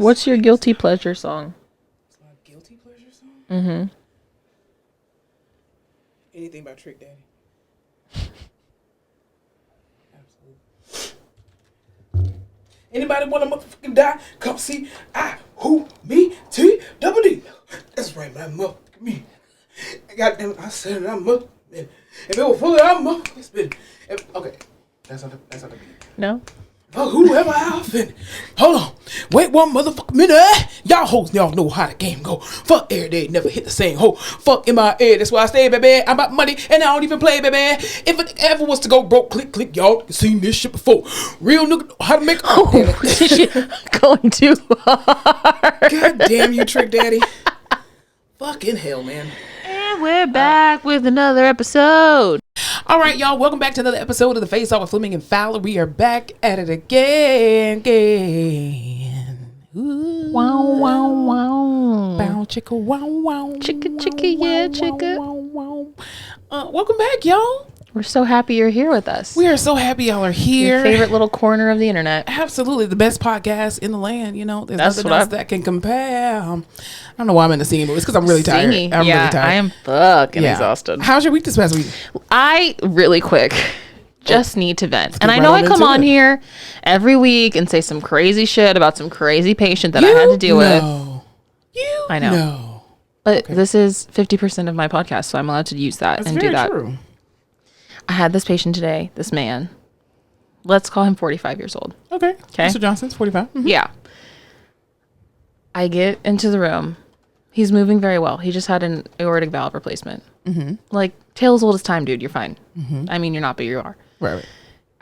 What's your guilty pleasure song? It's my guilty pleasure song? Mm-hmm. Anything by Trick Daddy. Absolutely. Anybody want to motherfucking die? Come see me, T-double D. That's right, man. Motherfucking me. Goddamn it, I said it, I'm up. If it was fully, I'm up. It's been... Okay. That's not the beat. No? Oh, whoever I offended. Hold on. Wait one motherfucking minute. Y'all know how the game go. Fuck every day, never hit the same hole. Fuck in my head, that's why I stay, baby. I'm about money and I don't even play, baby. If it ever was to go broke, click, y'all seen this shit before. Real nigga know how to make Going too hard. God damn you, Trick Daddy. Fucking hell, man. And we're back with another episode. All right, y'all. Welcome back to another episode of the Face Off with Fleming and Fowler. We are back at it again. Ooh. Wow. Bow chicka wow. Chicka, yeah, chicka. Welcome back, y'all. We're so happy you're here with us. We are so happy y'all are here. Your favorite little corner of the internet. Absolutely. The best podcast in the land. You know, there's nothing what else that can compare. I don't know why I'm in the singing, but it's because I'm really tired. I'm really tired. I am fucking exhausted. How's your week this past week? I really quick just need to vent. And I know I come on here every week and say some crazy shit about some crazy patient that I had to deal with. I know. But this is 50% of my podcast, so I'm allowed to use that and do that. True. I had this patient today, this man. Let's call him 45 years old. Okay. Mr. Johnson's 45. Mm-hmm. Yeah. I get into the room. He's moving very well. He just had an aortic valve replacement. Mm-hmm. Like, tale as old as time, dude. You're fine. Mm-hmm. I mean, you're not, but you are. Right.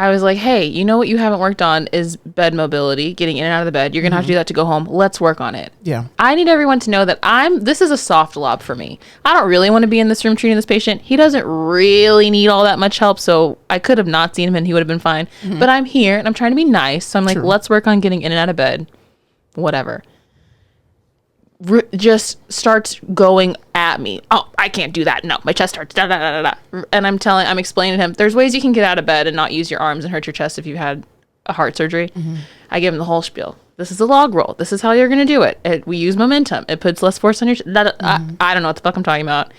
I was like, hey, you know what you haven't worked on is bed mobility, getting in and out of the bed. You're going to have to do that to go home. Let's work on it. Yeah. I need everyone to know that this is a soft lob for me. I don't really want to be in this room treating this patient. He doesn't really need all that much help, so I could have not seen him and he would have been fine. Mm-hmm. But I'm here and I'm trying to be nice. So I'm like, let's work on getting in and out of bed. Whatever. Just starts going at me. Oh, I can't do that. No, my chest hurts. Da, da, da, da, da. And I'm explaining to him, there's ways you can get out of bed and not use your arms and hurt your chest if you've had a heart surgery. Mm-hmm. I give him the whole spiel. This is a log roll. This is how you're going to do it. We use momentum. It puts less force on your chest. Mm-hmm. I don't know what the fuck I'm talking about.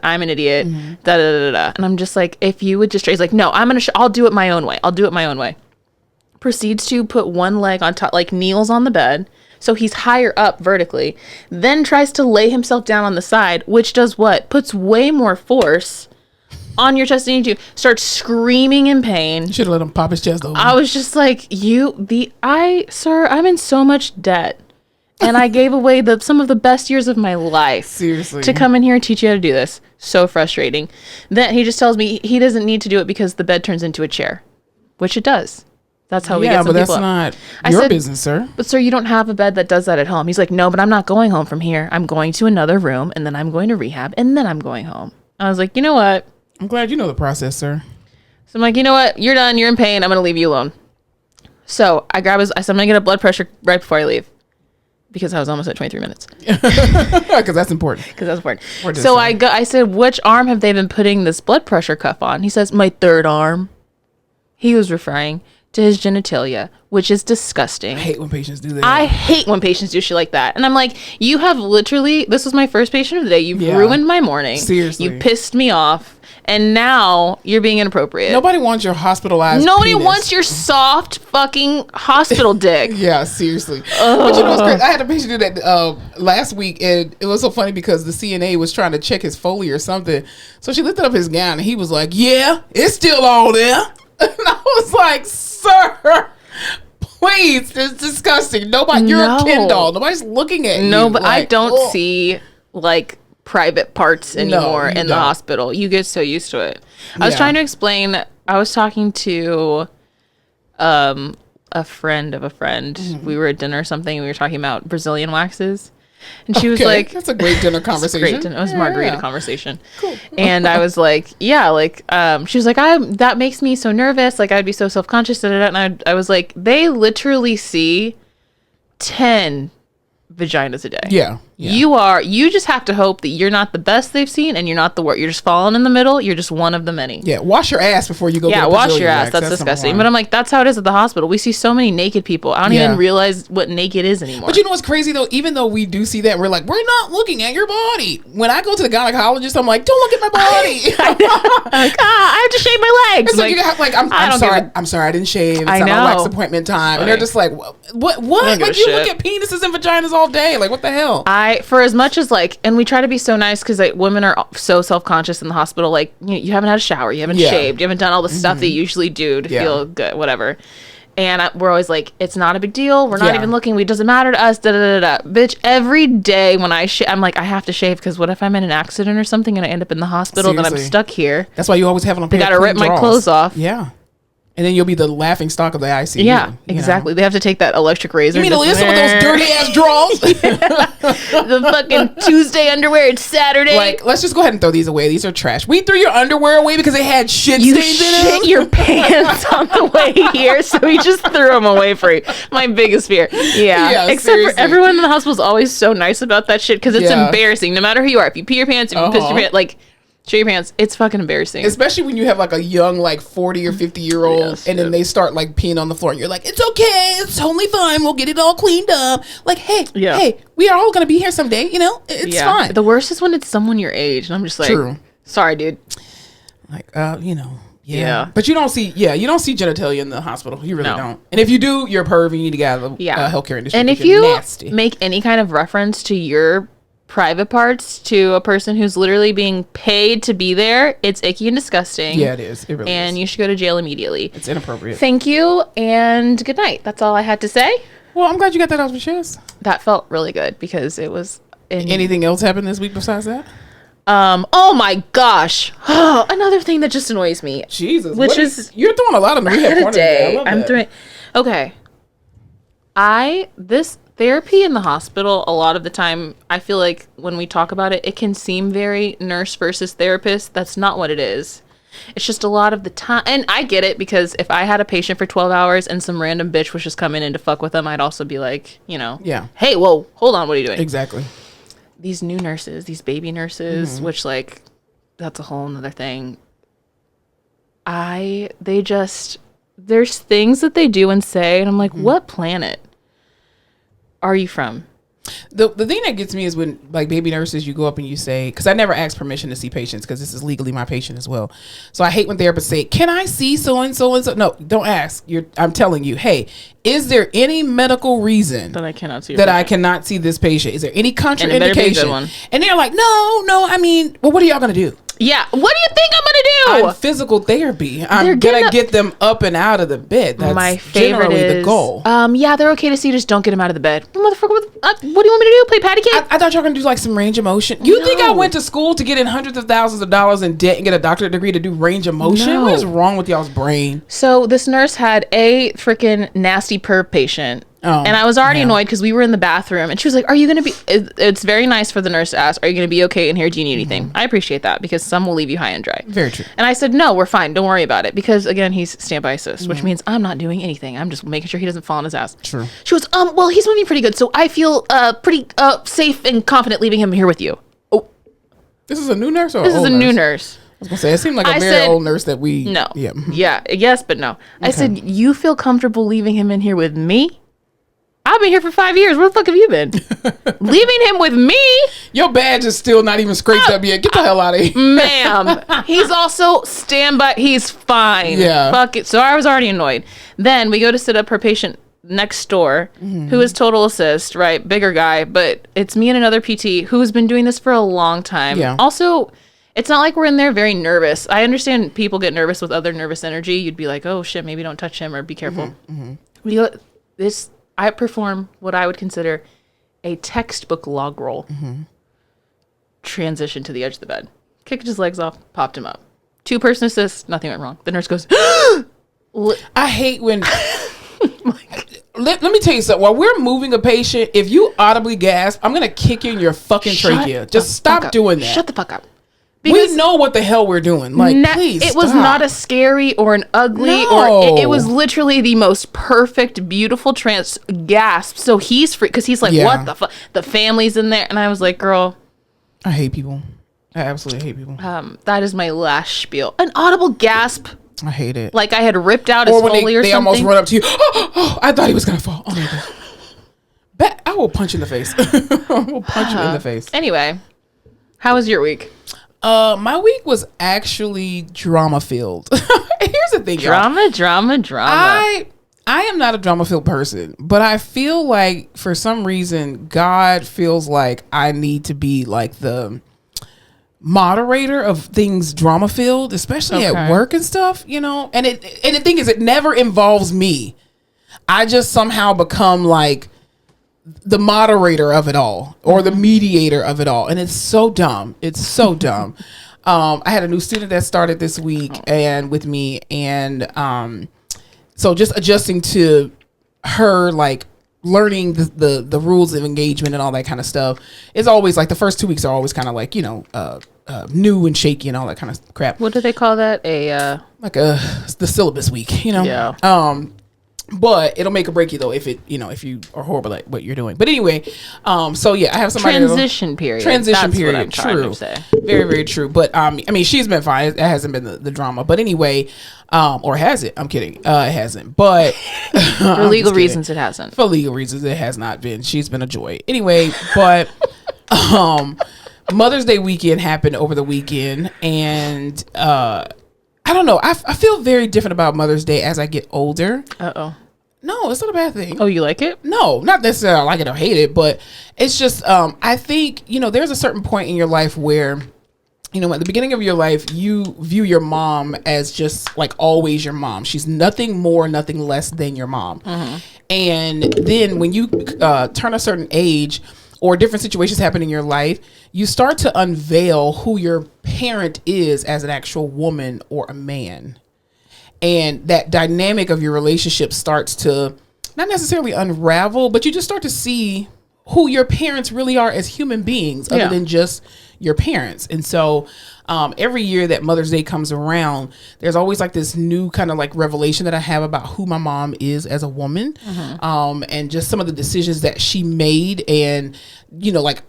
I'm an idiot. Mm-hmm. Da, da, da, da. And I'm just like, if you would just, he's like, no, I'll do it my own way. Proceeds to put one leg on top, like kneels on the bed. So he's higher up vertically, then tries to lay himself down on the side, which does what? Puts way more force on your chest than you do. Starts screaming in pain. You should have let him pop his chest open. I was just like, sir, I'm in so much debt. And I gave away some of the best years of my life. Seriously. To come in here and teach you how to do this. So frustrating. Then he just tells me he doesn't need to do it because the bed turns into a chair, which it does. That's how we get some people. Yeah, but that's not your business, sir. But sir, you don't have a bed that does that at home. He's like, no, but I'm not going home from here. I'm going to another room, and then I'm going to rehab, and then I'm going home. I was like, you know what? I'm glad you know the process, sir. So I'm like, you know what? You're done. You're in pain. I'm going to leave you alone. So I said, I'm going to get a blood pressure right before I leave. Because I was almost at 23 minutes. Because that's important. So I said, which arm have they been putting this blood pressure cuff on? He says, my third arm. He was referring to his genitalia, which is disgusting. I hate when patients do that. I hate when patients do shit like that. And I'm like, you have literally, this was my first patient of the day. You've ruined my morning. Seriously. You pissed me off. And now you're being inappropriate. Nobody wants your hospitalized Nobody penis. wants your soft fucking hospital dick. Yeah, seriously. But you know what's crazy? I had a patient do that last week, and it was so funny because the CNA was trying to check his Foley or something. So she lifted up his gown, and he was like, yeah, it's still all there. And I was like, sir, please, it's disgusting. You're a Ken doll. Nobody's looking at you. No, but I don't see like private parts anymore in the hospital. You get so used to it. I was trying to explain. I was talking to a friend of a friend. Mm-hmm. We were at dinner or something, and we were talking about Brazilian waxes. And she was like, that's a great dinner conversation. It was a margarita conversation. Cool. And I was like, she was like, that makes me so nervous. Like, I'd be so self-conscious. And I was like, they literally see 10 vaginas a day. Yeah. You just have to hope that you're not the best they've seen and you're not the worst. You're just falling in the middle. You're just one of the many. Yeah, wash your ass before you go. Yeah, wash your ass. That's disgusting. But I'm like, that's how it is at the hospital. We see so many naked people. I don't even realize what naked is anymore. But you know what's crazy though? Even though we do see that, we're like, we're not looking at your body. When I go to the gynecologist, I'm like, don't look at my body. I'm like, I have to shave my legs. I'm sorry, I didn't shave. It's I not know. my wax appointment time. And they're just like, what? Like you look at penises and vaginas all day. Like what the hell? For as much as like, and we try to be so nice because like women are so self-conscious in the hospital. Like you haven't had a shower, you haven't shaved, you haven't done all the stuff that you usually do to feel good, whatever. And we're always like, it's not a big deal. We're not even looking. It doesn't matter to us. Da da da da. Bitch, every day when I'm like, I have to shave because what if I'm in an accident or something and I end up in the hospital? Seriously. Then I'm stuck here. That's why you always have on a pair of They got to rip my clothes off. Yeah. And then you'll be the laughing stock of the ICU. Yeah, exactly. They have to take that electric razor. You mean Alyssa with those dirty ass drawers? The fucking Tuesday underwear. It's Saturday. Like, let's just go ahead and throw these away. These are trash. We threw your underwear away because they had shit stains in them. You shit your pants on the way here, so we just threw them away for you. My biggest fear. Yeah. Except seriously. For everyone in the hospital is always so nice about that shit because it's embarrassing. No matter who you are, if you pee your pants, if you piss your pants, like. Show your pants. It's fucking embarrassing. Especially when you have like a young, like 40 or 50-year-old and then they start like peeing on the floor and you're like, it's okay. It's totally fine. We'll get it all cleaned up. Like, hey, we are all going to be here someday. You know, it's fine. The worst is when it's someone your age. And I'm just like, sorry, dude. Like, you know. Yeah. But you don't see genitalia in the hospital. You really don't. And if you do, you're a perv. You need to get out of the healthcare industry. And if you make any kind of reference to your private parts to a person who's literally being paid to be there, it's icky and disgusting. Yeah, it is. It really is. And you should go to jail immediately. It's inappropriate. Thank you and good night. That's all I had to say. Well, I'm glad you got that off your chest. That felt really good because it was. Anything else happened this week besides that? Oh my gosh. Another thing that just annoys me. Jesus. Which is you're throwing a lot of rehab corners there. I'm throwing. Okay. This therapy in the hospital, a lot of the time, I feel like when we talk about it, it can seem very nurse versus therapist. That's not what it is. It's just a lot of the time. And I get it because if I had a patient for 12 hours and some random bitch was just coming in to fuck with them, I'd also be like, hey, whoa, hold on, what are you doing? Exactly. These new nurses, these baby nurses, which like, that's a whole nother thing. There's things that they do and say, and I'm like, what planet are you from? The thing that gets me is when like baby nurses, you go up and you say, because I never ask permission to see patients because this is legally my patient as well. So I hate when therapists say, can I see so-and-so and so? No, don't ask. I'm telling you, hey, is there any medical reason that I cannot see I cannot see this patient? Is there any contraindication? And they're like, no, I mean, well, what are y'all going to do? Yeah. What do you think I'm going to do? I'm physical therapy. I'm going to get them up and out of the bed. That's my favorite generally the goal. Yeah, they're okay to see. Just don't get them out of the bed. Motherfucker, what do you want me to do? Play patty cake? I thought y'all were going to do like some range of motion. You think I went to school to get in hundreds of thousands of dollars in debt and get a doctorate degree to do range of motion? No. What is wrong with y'all's brain? So this nurse had a freaking nasty perv patient. Oh, and I was already annoyed because we were in the bathroom and she was like, are you going to be, it's very nice for the nurse to ask, are you going to be okay in here? Do you need anything? I appreciate that because some will leave you high and dry. Very true. And I said, no, we're fine. Don't worry about it. Because again, he's standby assist, which means I'm not doing anything. I'm just making sure he doesn't fall on his ass. True. She goes, well, he's moving pretty good. So I feel pretty safe and confident leaving him here with you. Oh, this is a new nurse or this is a new nurse. I was going to say, it seemed like a very old nurse that we. No. Yeah. Yes, but no. Okay. I said, you feel comfortable leaving him in here with me? I've been here for 5 years. Where the fuck have you been? Leaving him with me? Your badge is still not even scraped up yet. Get the hell out of here. Ma'am. He's also standby. He's fine. Yeah. Fuck it. So I was already annoyed. Then we go to sit up her patient next door, who is total assist, right? Bigger guy. But it's me and another PT who has been doing this for a long time. Yeah. Also, it's not like we're in there very nervous. I understand people get nervous with other nervous energy. You'd be like, oh, shit, maybe don't touch him or be careful. We go, I perform what I would consider a textbook log roll. Transition to the edge of the bed. Kicked his legs off, popped him up. 2-person assist, nothing went wrong. The nurse goes, I hate when... let me tell you something. While we're moving a patient, if you audibly gasp, I'm going to kick you in your fucking trachea. Just stop doing that. Shut the fuck up. We know what the hell we're doing. Like, please it was not a scary or an ugly or it was literally the most perfect, beautiful gasp. So he's free because he's like, what the fuck? The family's in there. And I was like, girl. I hate people. I absolutely hate people. That is my last spiel. An audible gasp. I hate it. Like I had ripped out his Foley or something. They almost run up to you. Oh, I thought he was going to fall. Oh my God. I will punch you in the face. I will punch you in the face. Anyway, how was your week? My week was actually drama filled. Here's the thing, drama. I am not a drama filled person, but I feel like for some reason God feels like I need to be like the moderator of things drama filled, especially at work and stuff, you know. And the thing is, it never involves me. I just somehow become like the moderator of it all or the mediator of it all, and it's so dumb. I had a new student that started this week and with me, and so just adjusting to her, like learning the rules of engagement and all that kind of stuff. It's always like the first 2 weeks are always kind of like, you know, new and shaky and all that kind of crap. What do they call that? The syllabus week, you know. Yeah. But it'll make or break you though if you are horrible at what you're doing. But anyway, so yeah, I have somebody transition period. That's what I'm trying to say. Very, very true. But I mean, she's been fine. It hasn't been the drama. But anyway, or has it? I'm kidding. It hasn't. But for legal reasons, it hasn't. For legal reasons, it has not been. She's been a joy. Anyway, but Mother's Day weekend happened over the weekend, and I don't know. I feel very different about Mother's Day as I get older. No, it's not a bad thing. Oh, you like it? No, not necessarily I like it or hate it, but it's just, I think, you know, there's a certain point in your life where, you know, at the beginning of your life, you view your mom as just like always your mom. She's nothing more, nothing less than your mom. Mm-hmm. And then when you turn a certain age or different situations happen in your life, you start to unveil who your parent is as an actual woman or a man. And that dynamic of your relationship starts to not necessarily unravel, but you just start to see who your parents really are as human beings other than just your parents. And so every year that Mother's Day comes around, there's always like this new kind of like revelation that I have about who my mom is as a woman, and just some of the decisions that she made and, you know, like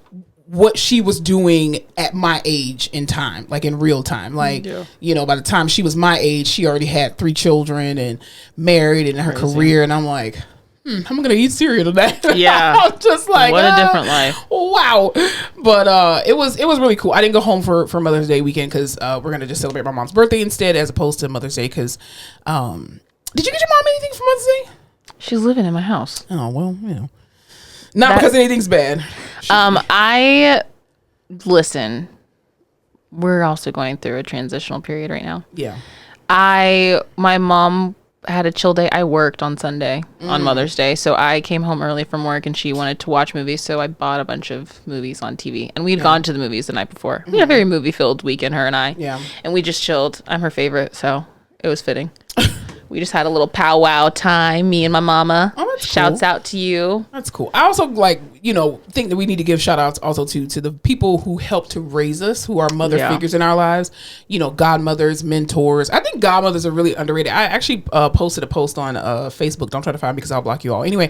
what she was doing at my age in time, like in real time. Like, you know, by the time she was my age, she already had 3 children and married and her career. And I'm like, I'm going to eat cereal today. Yeah. I'm just like, what a different life. Wow. But it was really cool. I didn't go home for Mother's Day weekend because we're going to just celebrate my mom's birthday instead as opposed to Mother's Day because did you get your mom anything for Mother's Day? She's living in my house. Oh, well, you know. Not because anything's bad. Listen, we're also going through a transitional period right now. Yeah. My mom had a chill day. I worked on Sunday on Mother's Day. So I came home early from work and she wanted to watch movies. So I bought a bunch of movies on TV and we'd gone to the movies the night before. We had a very movie filled weekend, her and I. Yeah. And we just chilled. I'm her favorite. So it was fitting. We just had a little powwow time, me and my mama. Oh, that's Shouts cool. out to you. That's cool. I also think that we need to give shout outs also to the people who helped to raise us, who are mother figures in our lives. You know, godmothers, mentors. I think godmothers are really underrated. I actually posted a post on Facebook. Don't try to find me because I'll block you all. Anyway,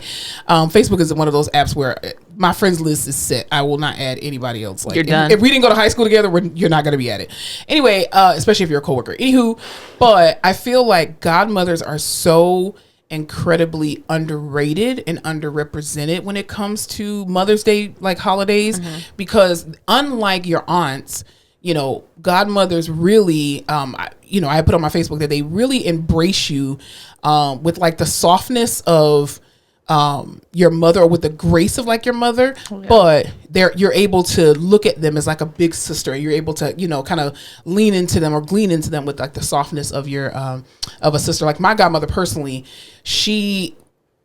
Facebook is one of those apps where my friends list is set. I will not add anybody else. Like, you're done. If we didn't go to high school together, you're not going to be at it. Anyway, especially if you're a coworker. Anywho, but I feel like godmothers are so incredibly underrated and underrepresented when it comes to Mother's Day like holidays, because unlike your aunts, you know, godmothers really I put on my Facebook that they really embrace you with like the softness of your mother, or with the grace of like your mother, but you're able to look at them as like a big sister. You're able to, you know, kind of lean into them or glean into them with like the softness of your of a sister. Like my godmother personally, she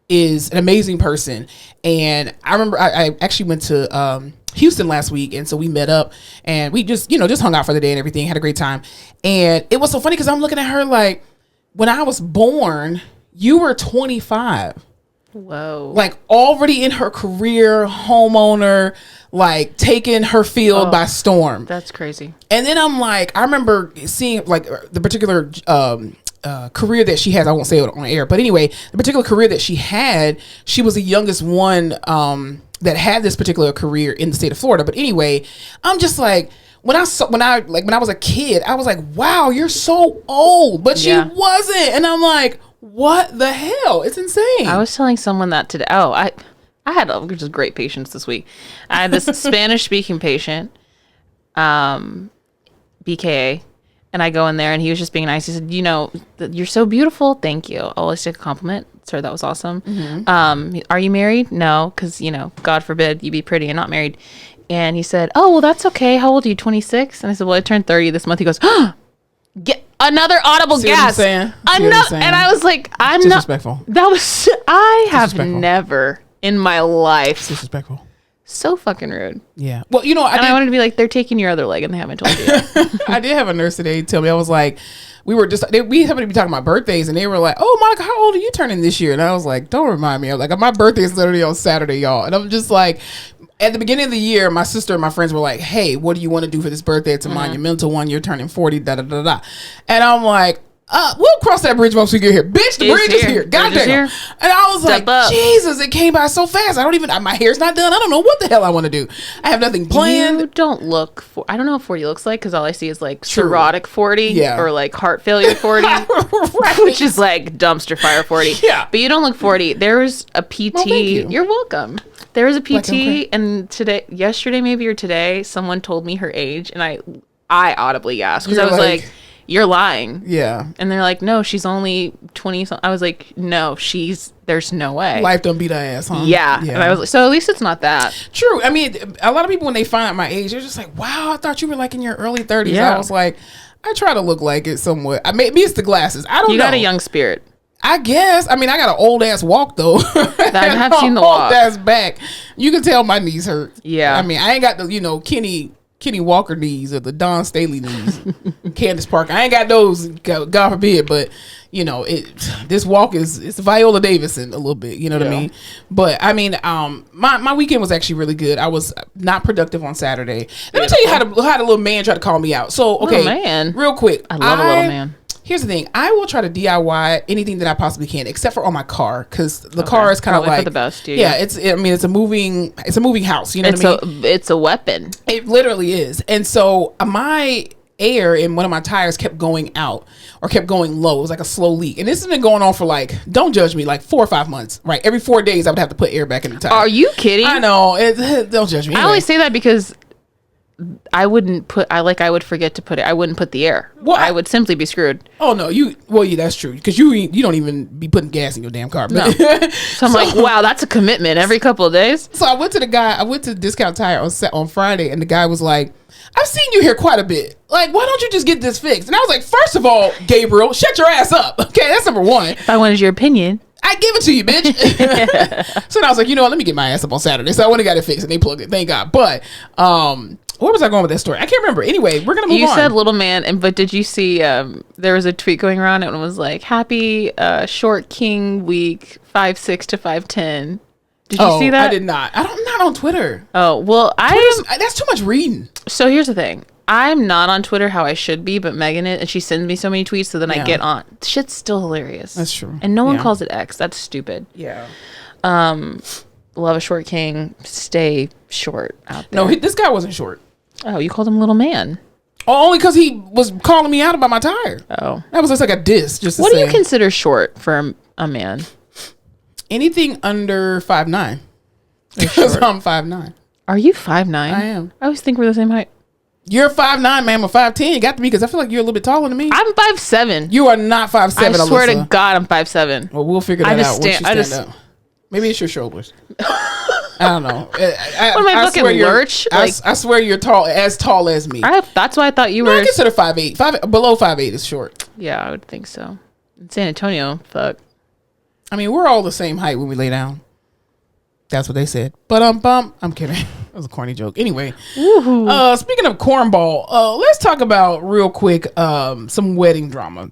is an amazing person, and I remember I actually went to Houston last week, and so we met up and we just hung out for the day and everything, had a great time. And it was so funny because I'm looking at her like, when I was born, you were 25. Whoa. Like already in her career, homeowner, like taking her field by storm. That's crazy. And then I'm like, I remember seeing like the particular career that she has. I won't say it on air, but anyway, the particular career that she had, she was the youngest one that had this particular career in the state of Florida. But anyway, I'm just like, when I was a kid, I was like, wow, you're so old, but she wasn't. And I'm like, what the hell? It's insane. I was telling someone that today. Oh, I had just great patients this week. I had this Spanish speaking patient, BKA, and I go in there and he was just being nice. He said, you're so beautiful. Thank you. I'll always take a compliment. Sir, that was awesome. Mm-hmm. Are you married? No, because, God forbid you be pretty and not married. And he said, oh, well, that's okay. How old are you, 26? And I said, well, I turned 30 this month. He goes, get another audible gasp. And I was like, I'm disrespectful. I have never in my life. Disrespectful. So fucking rude. Yeah. Well, I wanted to be like, they're taking your other leg and they haven't told you. I did have a nurse today tell me, I was like, we happened to be talking about birthdays and they were like, oh, Monica, how old are you turning this year? And I was like, don't remind me. I was like, my birthday is literally on Saturday, y'all. And I'm just like, at the beginning of the year, my sister and my friends were like, hey, what do you want to do for this birthday? It's a monumental one. You're turning 40, da-da-da-da. And I'm like, we'll cross that bridge once we get here. Bitch, the bridge is here. Goddamn. And I was like, Jesus, it came by so fast. My hair's not done. I don't know what the hell I want to do. I have nothing planned. You don't look I don't know what 40 looks like because all I see is like cirrhotic 40 or like heart failure 40, right. Which is like dumpster fire 40. Yeah. But you don't look 40. There was a PT. Well, thank you. You're welcome. There was a PT and yesterday maybe or today, someone told me her age and I audibly gasped because I was like, you're lying. Yeah. And they're like, no, she's only 20. I was like, no, there's no way. Life don't beat her ass, huh? Yeah. And I was like, so at least it's not that. True. I mean, a lot of people, when they find out my age, they're just like, wow, I thought you were like in your early 30s. Yeah. I was like, I try to look like it somewhat. Maybe it's the glasses. I don't know. You got a young spirit. I guess. I mean, I got an old ass walk though. I have seen the walk. Old ass back. You can tell my knees hurt. Yeah. I mean, I ain't got the, Kenny Walker knees or the Don Staley knees. Candace Parker. I ain't got those, God forbid, but this walk it's Viola Davison a little bit, you know what I mean? But I mean, my weekend was actually really good. I was not productive on Saturday. Let me tell you how the little man tried to call me out. So, okay, man. Real quick. I love a little man. Here's the thing. I will try to DIY anything that I possibly can, except for on my car, because the car is kind of like for the best. Yeah, it's a moving house. You know what I mean? It's a weapon. It literally is. And so my air in one of my tires kept going out or kept going low. It was like a slow leak, and this has been going on for don't judge me, like 4 or 5 months. Right, every 4 days I would have to put air back in the tire. Are you kidding? I know. Don't judge me. Anyway. I only say that because I would forget to put it. I wouldn't put the air. Well, I would simply be screwed. Oh no, that's true because you don't even be putting gas in your damn car. No. So I'm like, wow, that's a commitment every couple of days. So I went to the Discount Tire on Friday, and the guy was like, I've seen you here quite a bit. Like, why don't you just get this fixed? And I was like, first of all, Gabriel, shut your ass up. Okay, that's number one. If I wanted your opinion, I'd give it to you, bitch. So then I was like, you know what? Let me get my ass up on Saturday. So I went and got it fixed, and they plugged it. Thank God. But where was I going with that story? I can't remember. Anyway, we're gonna move on. You said little man, but did you see? There was a tweet going around, and it was like, "Happy Short King Week 5'6" to 5'10." Did you see that? I did not. I'm not on Twitter. Oh well, that's too much reading. So here's the thing. I'm not on Twitter how I should be, but Megan is, and she sends me so many tweets, so then I get on. Shit's still hilarious. That's true. And no one calls it X. That's stupid. Yeah. Love a short king. Stay short out there. No, this guy wasn't short. Oh, you called him little man. Oh, only because he was calling me out about my tire. Oh. That was just like a diss. What do you consider short for a man? Anything under 5'9". Because I'm 5'9". Are you 5'9"? I am. I always think we're the same height. You're 5'9", man. I'm 5'10". You got to be because I feel like you're a little bit taller than me. I'm 5'7". You are not 5'7", I swear to God, I'm 5'7". Well, we'll figure that out once you stand up. Maybe it's your shoulders. I don't know. What am I fucking lurch? I swear you're as tall as me. That's why I thought you were. I consider 5'8". Below 5'8" is short. Yeah, I would think so. In San Antonio, fuck. I mean, we're all the same height when we lay down. That's what they said. But I'm kidding. That was a corny joke. Anyway, speaking of cornball, let's talk about real quick some wedding drama.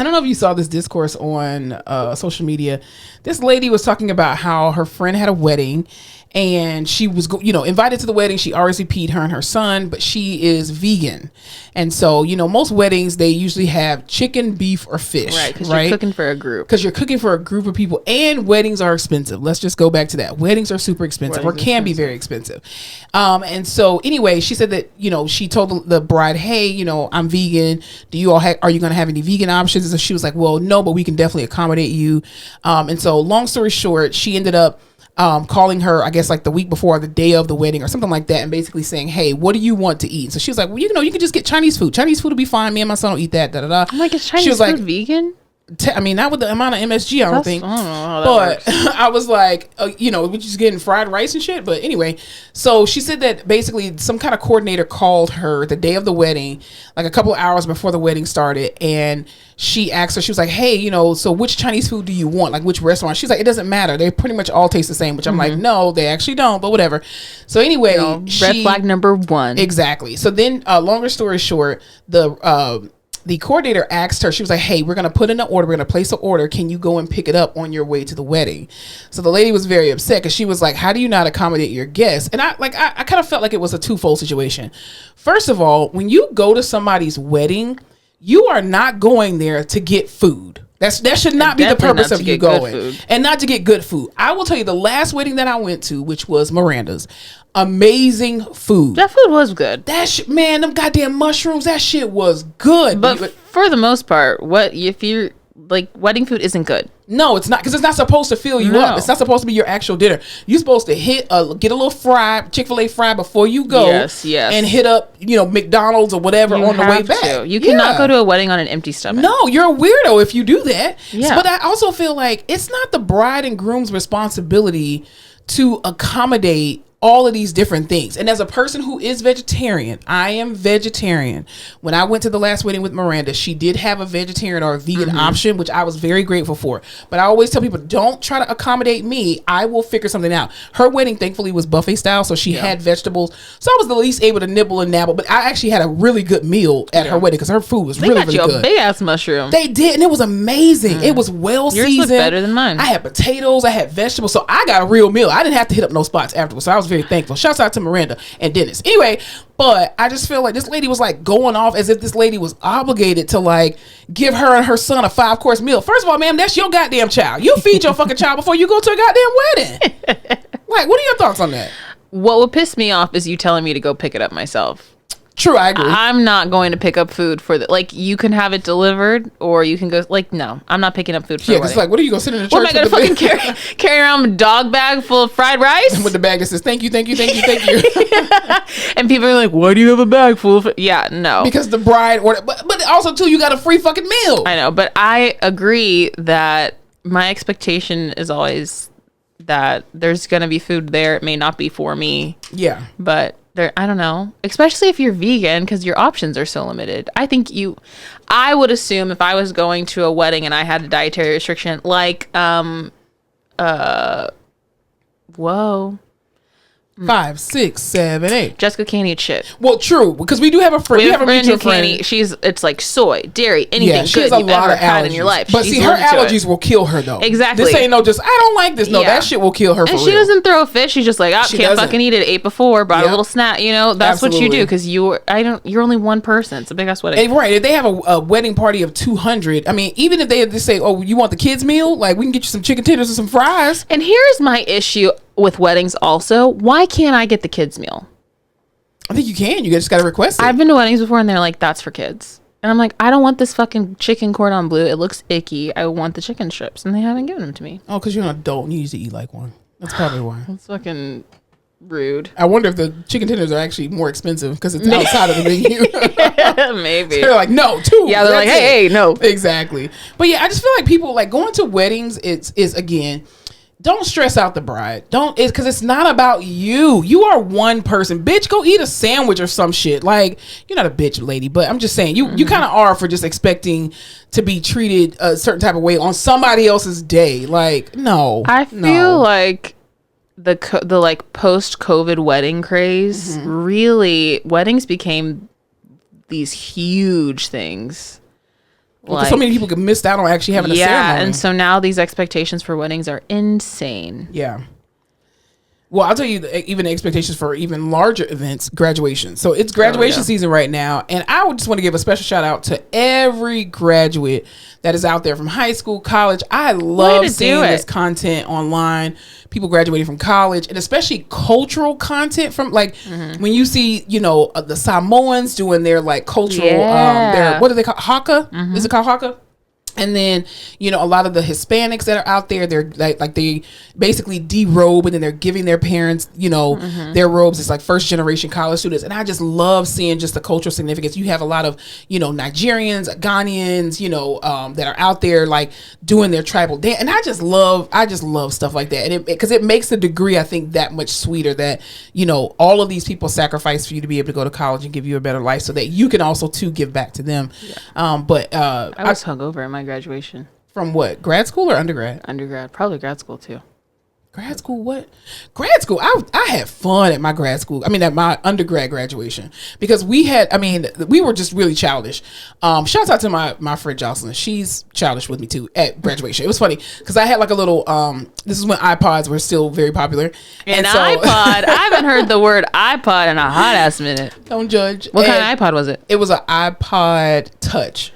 I don't know if you saw this discourse on social media. This lady was talking about how her friend had a wedding and she was, invited to the wedding. She RSVP'd her and her son, but she is vegan. And so, most weddings, they usually have chicken, beef, or fish. Right, because you're cooking for a group. Because you're cooking for a group of people, and weddings are expensive. Let's just go back to that. Weddings are super expensive, or can be very expensive. And so, anyway, she said that, she told the bride, hey, I'm vegan. Do you all are you going to have any vegan options? And she was like, well, no, but we can definitely accommodate you. And so, long story short, she ended up calling her, I guess, like the week before, the day of the wedding or something like that, and basically saying, hey, what do you want to eat? So she was like, well, you can just get Chinese food. Chinese food will be fine. Me and my son will eat that. Da da da. I'm like, is Chinese food vegan? Not with the amount of MSG, I don't think. I don't know how that works. I was like, we're just getting fried rice and shit. But anyway, so she said that basically some kind of coordinator called her the day of the wedding, like a couple of hours before the wedding started, and she asked her, she was like, hey, so which Chinese food do you want? Like, which restaurant? She's like, it doesn't matter. They pretty much all taste the same, which I'm like, no, they actually don't, but whatever. So anyway, red flag number one. Exactly. So then, longer story short, the coordinator asked her, she was like, hey, we're going to put in an order. We're going to place an order. Can you go and pick it up on your way to the wedding? So the lady was very upset because she was like, how do you not accommodate your guests? And I kind of felt like it was a twofold situation. First of all, when you go to somebody's wedding, you are not going there to get food. That should not be the purpose of you going, and not to get good food. I will tell you, the last wedding that I went to, which was Miranda's, amazing food. That food was good. That shit, man, them goddamn mushrooms, that shit was good. But for the most part, what if you're like, wedding food isn't good? No, it's not, because it's not supposed to fill you up. It's not supposed to be your actual dinner. You're supposed to get a little Chick-fil-A fry before you go. Yes. And hit up, McDonald's or whatever on the way back. You cannot go to a wedding on an empty stomach. No, you're a weirdo if you do that. Yeah. But I also feel like it's not the bride and groom's responsibility to accommodate all of these different things. And as a person who is vegetarian, I am vegetarian. When I went to the last wedding with Miranda, she did have a vegetarian or a vegan option, which I was very grateful for. But I always tell people, don't try to accommodate me. I will figure something out. Her wedding, thankfully, was buffet style, so she had vegetables. So I was the least able to nibble and nabble. But I actually had a really good meal at her wedding because her food was really good. They got you a big ass mushroom. They did, and it was amazing. It was well seasoned. Yours looked better than mine. I had potatoes. I had vegetables. So I got a real meal. I didn't have to hit up no spots afterwards. So I was very thankful. Shouts out to Miranda and Dennis. Anyway, but I just feel like this lady was like going off as if this lady was obligated to like give her and her son a 5-course meal. First of all, ma'am, that's your goddamn child. You feed your fucking child before you go to a goddamn wedding. Like, what are your thoughts on that? What would piss me off is you telling me to go pick it up myself. True, I agree. I'm not going to pick up food for like, you can have it delivered, or you can go, like, no, I'm not picking up food for a wedding. It's like, what are you going to sit in the church? What am I going to fucking carry around a dog bag full of fried rice? With the bag that says, thank you, thank you, thank you, thank you. And people are like, why do you have a bag full of, yeah, no. Because the bride ordered, but also too, you got a free fucking meal. I know, but I agree that my expectation is always that there's going to be food there. It may not be for me. Yeah. But I don't know, especially if you're vegan, because your options are so limited. I would assume if I was going to a wedding and I had a dietary restriction, like, 5, 6, 7, 8. Jessica can't eat shit. Well, true, because we do have a friend. We have a mutual friend. It's like soy, dairy, anything. Yeah, she has a lot of allergies in your life. But see, her allergies will kill her though. Exactly. This ain't no just, I don't like this. No, that shit will kill her. And she doesn't throw a fit. She's just like, can't fucking eat it. Ate before, brought a little snack. That's what you do, because you're only one person. It's a big ass wedding. And right. If they have a wedding party of 200, I mean, even if they just say, oh, you want the kids meal? Like, we can get you some chicken tenders and some fries. And here's my issue with weddings also. Why can't I get the kids meal? I think you can. You just got to request it. I've been to weddings before and they're like, that's for kids. And I'm like, I don't want this fucking chicken cordon bleu. It looks icky. I want the chicken strips. And they haven't given them to me. Oh, because you're an adult and you usually eat like one. That's probably why. That's fucking rude. I wonder if the chicken tenders are actually more expensive because it's outside of the menu. Maybe. So they're like, no, two. Yeah, they're like, hey, no. Exactly. But yeah, I just feel like people like going to weddings. Is again, don't stress out the bride. Because it's not about you. You are one person. Bitch, go eat a sandwich or some shit. Like, you're not a bitch, lady, but I'm just saying, you kind of are for just expecting to be treated a certain type of way on somebody else's day. Like, no. I feel like the like post-COVID wedding craze, really, weddings became these huge things. Well, so many people get missed out on actually having a ceremony. Yeah, and so now these expectations for weddings are insane. Yeah. Well, I'll tell you, even the expectations for even larger events, graduation. So it's graduation season right now. And I would just want to give a special shout out to every graduate that is out there from high school, college. I love seeing this content online. People graduating from college, and especially cultural content from like when you see, you know, the Samoans doing their like cultural, their, what do they call haka? Is it called haka? And then, you know, a lot of the Hispanics that are out there, they're like they basically derobe and then they're giving their parents, you know, their robes. It's like first generation college students. And I just love seeing just the cultural significance. You have a lot of, you know, Nigerians, Ghanaians, you know, that are out there like doing their tribal dance. And I just love stuff like that. And because it makes the degree, I think, that much sweeter that, you know, all of these people sacrifice for you to be able to go to college and give you a better life so that you can also too give back to them. Yeah. I was hungover in my graduation. From what? Grad school or undergrad? Undergrad. Probably grad school too. Grad school? What? Grad school. I had fun at my grad school. I mean, at my undergrad graduation, because we were just really childish. Shouts out to my friend Jocelyn. She's childish with me too at graduation. It was funny because I had like a little, this is when iPods were still very popular. An iPod? I haven't heard the word iPod in a hot ass minute. Don't judge. What kind of iPod was it? It was an iPod Touch.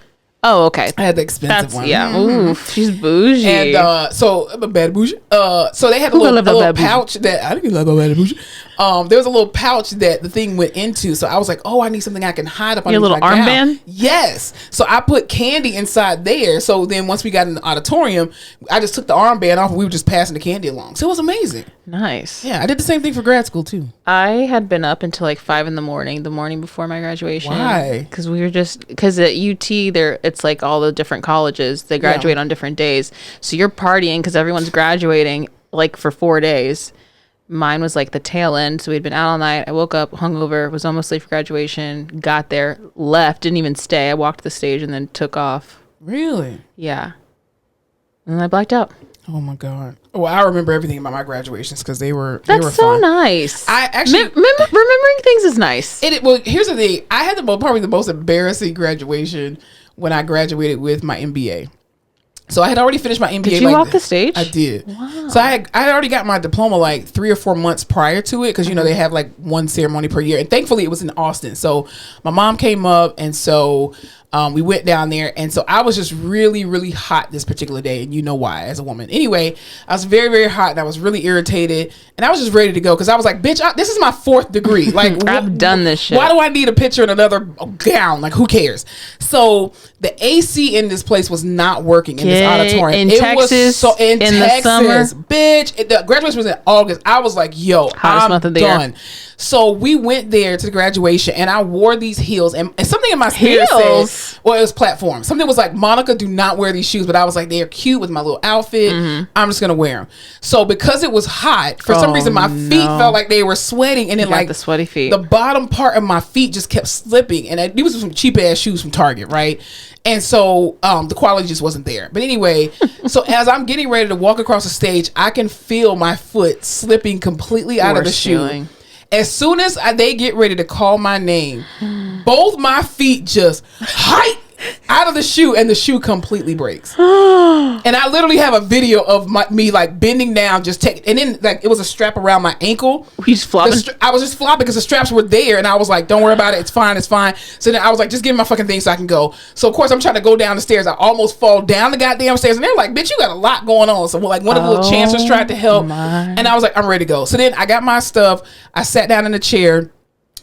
Oh, okay. I had the expensive one. Yeah. Oof, she's bougie. And so I'm a bad bougie. So they had a little pouch that I didn't love a bad bougie. There was a little pouch that the thing went into. So I was like, oh, I need something I can hide up on. Your little armband? Yes. So I put candy inside there. So then once we got in the auditorium, I just took the armband off and we were just passing the candy along. So it was amazing. Nice. Yeah, I did the same thing for grad school too. I had been up until like 5 a.m, the morning before my graduation. Why? Because because at UT it's like all the different colleges, they graduate on different days. So you're partying because everyone's graduating like for 4 days. Mine was like the tail end, so we'd been out all night. I woke up hungover, was almost late for graduation, got there, left, didn't even stay. I walked the stage and then took off. Really? Yeah. And then I blacked out. Oh my God. Well, I remember everything about my graduations because they were so fun. Nice. I actually remembering things is nice. Well, here's the thing. I had probably the most embarrassing graduation when I graduated with my MBA. So I had already finished my MBA. Did you walk the stage? I did. Wow. So I had already got my diploma like 3 or 4 months prior to it because, you know, they have like one ceremony per year. And thankfully it was in Austin. So my mom came up and so we went down there. And so I was just really, really hot this particular day. And you know why, as a woman. Anyway, I was very, very hot and I was really irritated. And I was just ready to go because I was like, bitch, this is my 4th degree. Like, I've done this shit. Why do I need a picture in another gown? Like, who cares? So the AC in this place was not working in this auditorium. In Texas, in Texas, the summer, bitch. The graduation was in August. I was like, yo, I'm done. So we went there to the graduation and I wore these heels and something in my spirit said, well, it was platform. Something was like, Monica, do not wear these shoes. But I was like, they're cute with my little outfit. I'm just going to wear them. So because it was hot, for some reason, my feet felt like they were sweating. And then like the sweaty feet, the bottom part of my feet just kept slipping. And these were some cheap ass shoes from Target, right? And so the quality just wasn't there. But anyway, so as I'm getting ready to walk across the stage, I can feel my foot slipping completely out of the shoe. As soon as they get ready to call my name, both my feet just out of the shoe and the shoe completely breaks. And I literally have a video of me like bending down, and then like it was a strap around my ankle. You just flopping? I was just flopping because the straps were there and I was like, don't worry about it. It's fine. It's fine. So then I was like, just give me my fucking thing so I can go. So of course I'm trying to go down the stairs. I almost fall down the goddamn stairs and they're like, bitch, you got a lot going on. So like one of the little chancellors tried to help and I was like, I'm ready to go. So then I got my stuff. I sat down in the chair.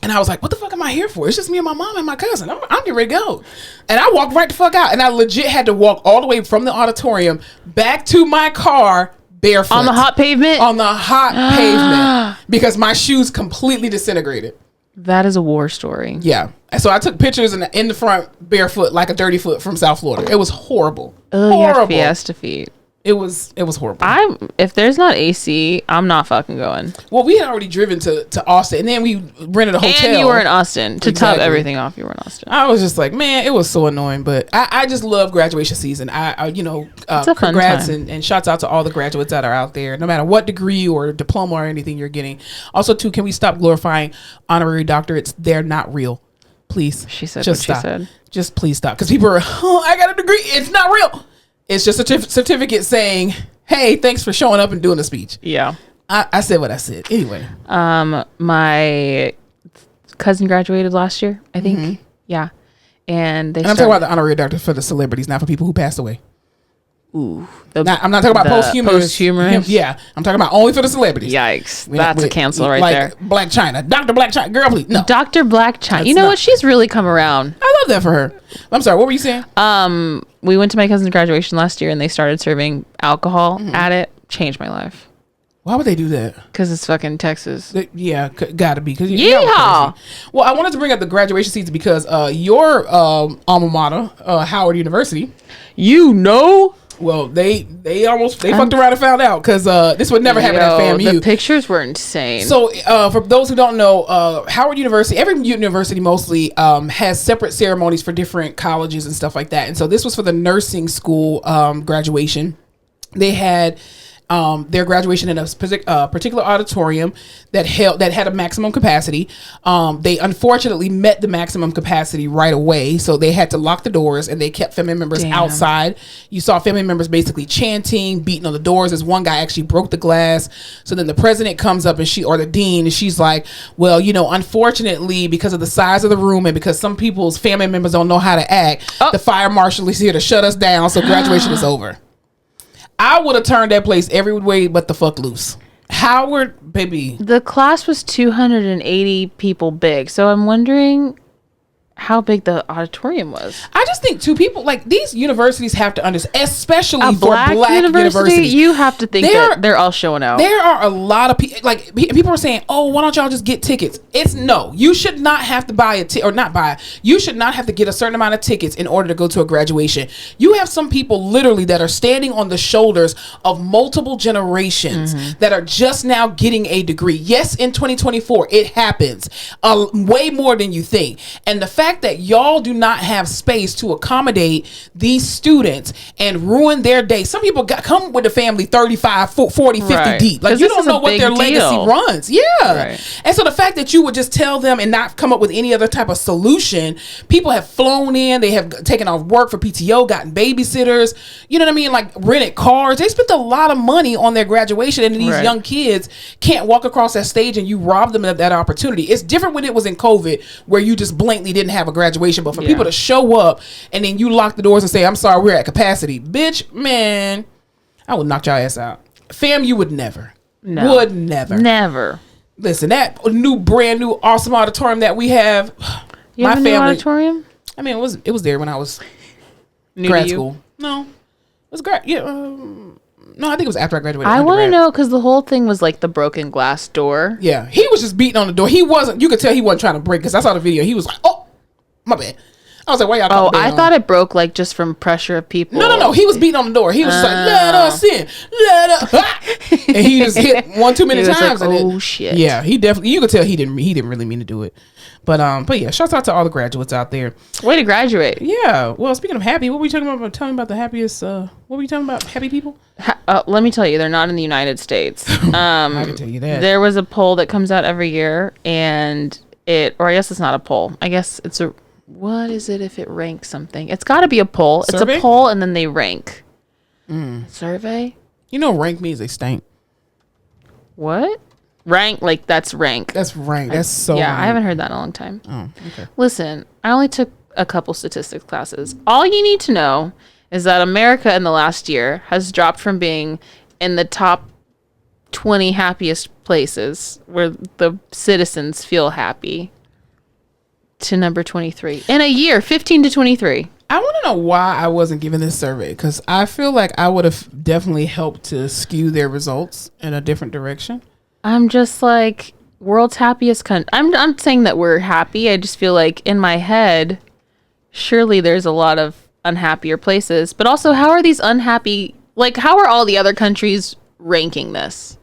And I was like, what the fuck am I here for? It's just me and my mom and my cousin. I'm getting ready to go. And I walked right the fuck out. And I legit had to walk all the way from the auditorium back to my car barefoot. On the hot pavement? On the hot pavement. Because my shoes completely disintegrated. That is a war story. Yeah. So I took pictures in the front barefoot like a dirty foot from South Florida. It was horrible. Horrible. Fiesta feet. It was horrible. If there's not AC, I'm not fucking going. Well, we had already driven to Austin, and then we rented a hotel. And you were in Austin. To top everything off, you were in Austin. I was just like, man, it was so annoying. But I just love graduation season. It's a congrats and shouts out to all the graduates that are out there, no matter what degree or diploma or anything you're getting. Also, too, can we stop glorifying honorary doctorates? They're not real. Please. She said just what she said. Just please stop. Because people are, oh, I got a degree. It's not real. It's just a certificate saying, hey, thanks for showing up and doing the speech. Yeah. I said what I said. Anyway. My cousin graduated last year, I think. Mm-hmm. Yeah. And I'm talking about the honorary doctor for the celebrities, not for people who passed away. Ooh. I'm not talking about posthumous. Yeah. I'm talking about only for the celebrities. Yikes. That's a cancel right like there. Black China. Dr. Black China. Girl, please. No. Dr. Black China. You know what? She's really come around. I love that for her. I'm sorry. What were you saying? We went to my cousin's graduation last year and they started serving alcohol at it. Changed my life. Why would they do that? Because it's fucking Texas. Yeah, gotta be. Yeehaw! Well, I wanted to bring up the graduation season because your alma mater, Howard University. You know? Well, they fucked around and found out because this would never happen at FAMU. The pictures were insane. So for those who don't know, Howard University, every university mostly has separate ceremonies for different colleges and stuff like that. And so this was for the nursing school graduation. They had their graduation in a particular auditorium that had a maximum capacity. They unfortunately met the maximum capacity right away, so they had to lock the doors and they kept family members outside. You saw family members basically chanting, beating on the doors. As one guy actually broke the glass. So then the president comes up or the dean, and she's like, "Well, unfortunately, because of the size of the room and because some people's family members don't know how to act, the fire marshal is here to shut us down. So graduation is over." I would have turned that place every way but the fuck loose. Howard, baby. The class was 280 people big. So I'm wondering how big the auditorium was. I just think two people, like, these universities have to understand, especially for black universities. You have to think that they're all showing out. There are a lot of people, like, people are saying, oh, why don't y'all just get tickets? No, you should not have to buy you should not have to get a certain amount of tickets in order to go to a graduation. You have some people literally that are standing on the shoulders of multiple generations that are just now getting a degree. Yes, in 2024, it happens way more than you think. And the fact that y'all do not have space to accommodate these students and ruin their day. Some people come with a family 35, 40, 50 deep. Like, you don't know what their legacy runs. Yeah. Right. And so the fact that you would just tell them and not come up with any other type of solution, people have flown in, they have taken off work for PTO, gotten babysitters, you know what I mean? Like, rented cars. They spent a lot of money on their graduation, and these young kids can't walk across that stage and you rob them of that opportunity. It's different when it was in COVID where you just blankly didn't have a graduation, but for people to show up and then you lock the doors and say, I'm sorry, we're at capacity, bitch, man, I would knock your ass out. Fam, you would never. No. Would never. Listen, that brand new awesome auditorium that we have. You have a new auditorium? I mean, it was there when I was grad school. No, it was grad. Yeah, no, I think it was after I graduated. I want to know because the whole thing was like the broken glass door. Yeah, he was just beating on the door. He wasn't. You could tell he wasn't trying to break because I saw the video. He was like, "Oh, my bad." I was like, "Why y'all?" I thought it broke like just from pressure of people. No. He was beating on the door. He was just like, "Let us in, let us," and he just hit one too many times. Like, oh shit! Yeah, he definitely. You could tell he didn't really mean to do it. But yeah, shouts out to all the graduates out there. Way to graduate. Yeah. Well, speaking of happy, what were you talking about? Tell me about the happiest. What were you talking about? Happy people? Let me tell you, they're not in the United States. I can tell you that. There was a poll that comes out every year, and or I guess it's not a poll. I guess it's a. What is it if it ranks something? It's got to be a poll. Survey? It's a poll, and then they rank. Survey? You know, rank means they stink. What? Rank, like that's rank. That's rank. That's so. Yeah, rank. I haven't heard that in a long time. Oh, okay. Listen, I only took a couple statistics classes. All you need to know is that America in the last year has dropped from being in the top 20 happiest places where the citizens feel happy to number 23 in a year, 15 to 23. I want to know why I wasn't given this survey, because I feel like I would have definitely helped to skew their results in a different direction. I'm just like, world's happiest country. I'm saying that we're happy. I just feel like in my head, surely there's a lot of unhappier places. But also, how are these unhappy? Like, how are all the other countries ranking this?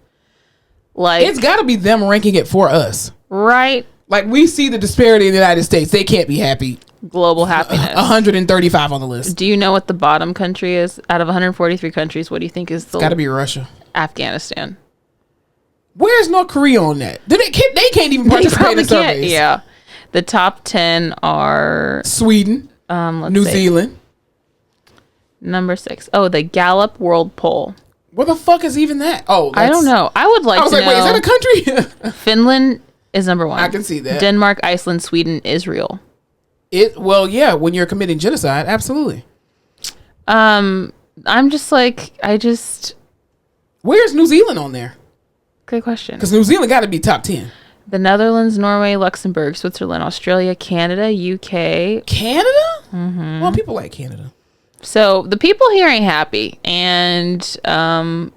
Like, it's got to be them ranking it for us, right? Like, we see the disparity in the United States. They can't be happy. Global happiness. 135 on the list. Do you know what the bottom country is? Out of 143 countries, what do you think is the? It's got to be Russia. Afghanistan. Where's North Korea on that? They can't even participate in surveys. Yeah. The top 10 are Sweden. New Zealand. Number 6. Oh, the Gallup World Poll. Where the fuck is even that? Oh, I don't know. I would like to know. Wait, is that a country? Finland is number 1. I can see that. Denmark, Iceland, Sweden, Israel. Well, yeah, when you're committing genocide, absolutely. I'm just like, Where's New Zealand on there? Good question. Because New Zealand got to be top 10. The Netherlands, Norway, Luxembourg, Switzerland, Australia, Canada, UK. Canada? Mm-hmm. Well, people like Canada. So the people here ain't happy, and I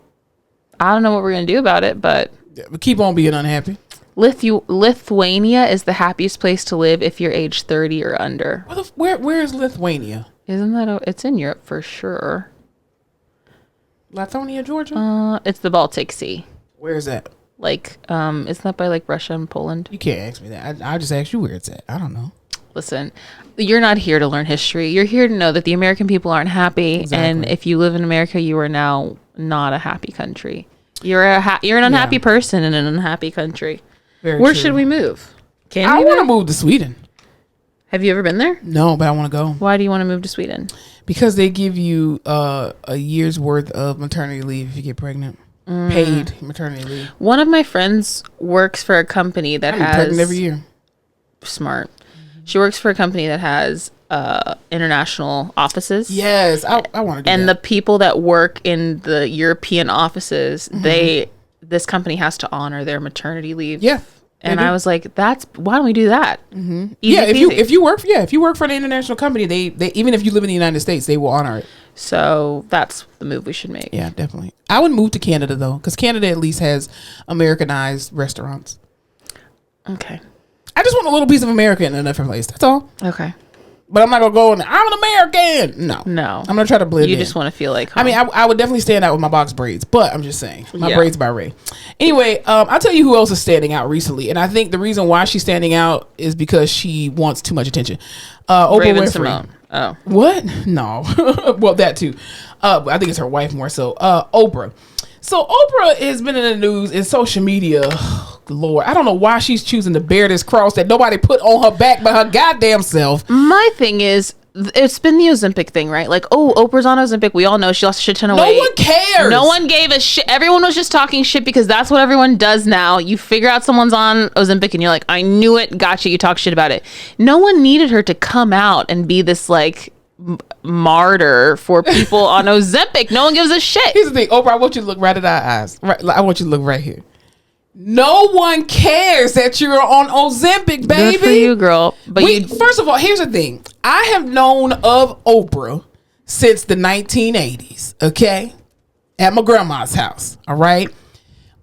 don't know what we're gonna do about it, but keep on being unhappy. Lithuania is the happiest place to live if you're age 30 or under. Where is Lithuania? Isn't that it's in Europe for sure? Lithuania, Georgia? It's the Baltic Sea. Where is that? Like, isn't that by like Russia and Poland? You can't ask me that. I'll just ask you where it's at. I don't know. Listen, you're not here to learn history. You're here to know that the American people aren't happy. Exactly. And if you live in America, you are now not a happy country. You're an unhappy person in an unhappy country. Where should we move? I want to move to Sweden. Have you ever been there? No, but I want to go. Why do you want to move to Sweden? Because they give you a year's worth of maternity leave if you get pregnant. Paid maternity leave. One of my friends works for a company that has pregnant every year. Smart. She works for a company that has international offices. Yes, I want to do and that. The people that work in the European offices, this company has to honor their maternity leave. Yeah. And I was like, why don't we do that? Mm-hmm. Yeah, if you work for an international company, they even if you live in the United States, they will honor it. So that's the move we should make. Yeah, definitely. I would move to Canada though, because Canada at least has Americanized restaurants. Okay. I just want a little piece of America in a different place. That's all. Okay. But I'm not gonna go and I'm an American. No. I'm gonna try to blend in. You just want to feel like home. I mean, I would definitely stand out with my box braids, but I'm just saying my braids by Ray. Anyway, I'll tell you who else is standing out recently, and I think the reason why she's standing out is because she wants too much attention. Oprah Winfrey. Simone. Oh. What? No. Well, that too. I think it's her wife more so. Oprah. So Oprah has been in the news in social media. Lord, I don't know why she's choosing to bear this cross that nobody put on her back but her goddamn self. My thing is, it's been the Ozempic thing, right? Like, oh, Oprah's on Ozempic. We all know she lost a shit ton of weight. No one cares. No one gave a shit. Everyone was just talking shit because that's what everyone does now. You figure out someone's on Ozempic and you're like, I knew it. Gotcha. You talk shit about it. No one needed her to come out and be this like martyr for people on Ozempic. No one gives a shit. Here's the thing, Oprah, I want you to look right at our eyes. Right, I want you to look right here. No one cares that you're on Ozempic, baby. Good for you, girl. But first of all, here's the thing. I have known of Oprah since the 1980s, okay? At my grandma's house, all right?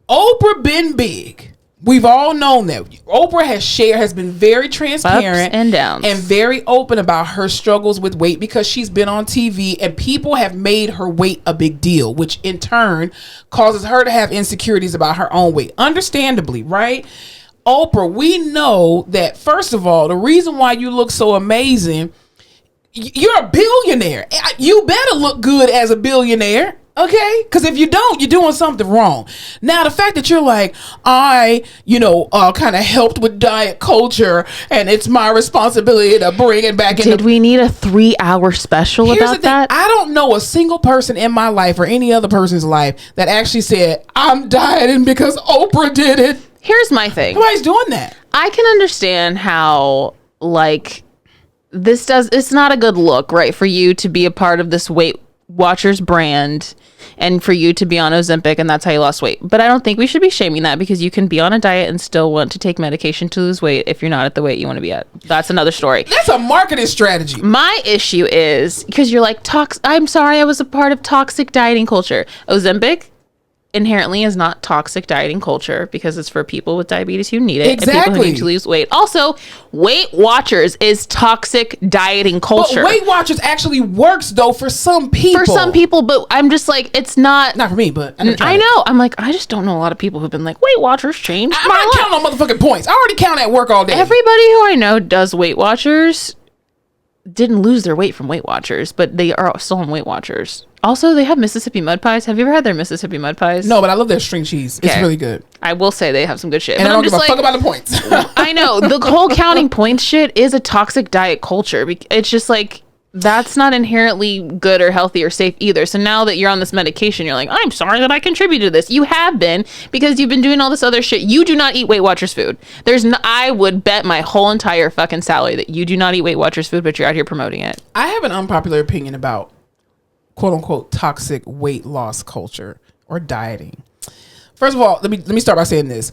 Oprah been big. We've all known that. Oprah has been very transparent ups and downs and very open about her struggles with weight because she's been on TV and people have made her weight a big deal, which in turn causes her to have insecurities about her own weight. Understandably, right? Oprah, we know that, first of all, the reason why you look so amazing, you're a billionaire. You better look good as a billionaire. Okay, because if you don't, you're doing something wrong. Now, the fact that you're like, I kind of helped with diet culture, and it's my responsibility to bring it back in. Did we need a 3-hour special about that? I don't know a single person in my life or any other person's life that actually said, I'm dieting because Oprah did it. Here's my thing. Nobody's doing that. I can understand how, like, it's not a good look, right, for you to be a part of this Weight Watchers brand and for you to be on Ozempic and that's how you lost weight. But I don't think we should be shaming that because you can be on a diet and still want to take medication to lose weight if you're not at the weight you want to be at. That's another story. That's a marketing strategy. My issue is because you're like, I'm sorry, I was a part of toxic dieting culture. Ozempic inherently is not toxic dieting culture because it's for people with diabetes who need it. Exactly. And people who need to lose weight. Also, Weight Watchers is toxic dieting culture. But Weight Watchers actually works though for some people. For some people, but I'm just like, it's not for me, but I know. I'm like, I just don't know a lot of people who've been like, Weight Watchers changed my life. I'm not counting on motherfucking points. I already count at work all day. Everybody who I know does Weight Watchers didn't lose their weight from Weight Watchers, but they are still on Weight Watchers. Also, they have Mississippi mud pies. Have you ever had their Mississippi mud pies? No, but I love their string cheese. It's really good. I will say they have some good shit. And but I don't give a fuck about the points. I know. The whole counting points shit is a toxic diet culture. It's just like, that's not inherently good or healthy or safe either. So now that you're on this medication, you're like, I'm sorry that I contributed to this. You have been, because you've been doing all this other shit. You do not eat Weight Watchers food. I would bet my whole entire fucking salary that you do not eat Weight Watchers food, but you're out here promoting it. I have an unpopular opinion about quote unquote toxic weight loss culture or dieting. First of all, let me start by saying this.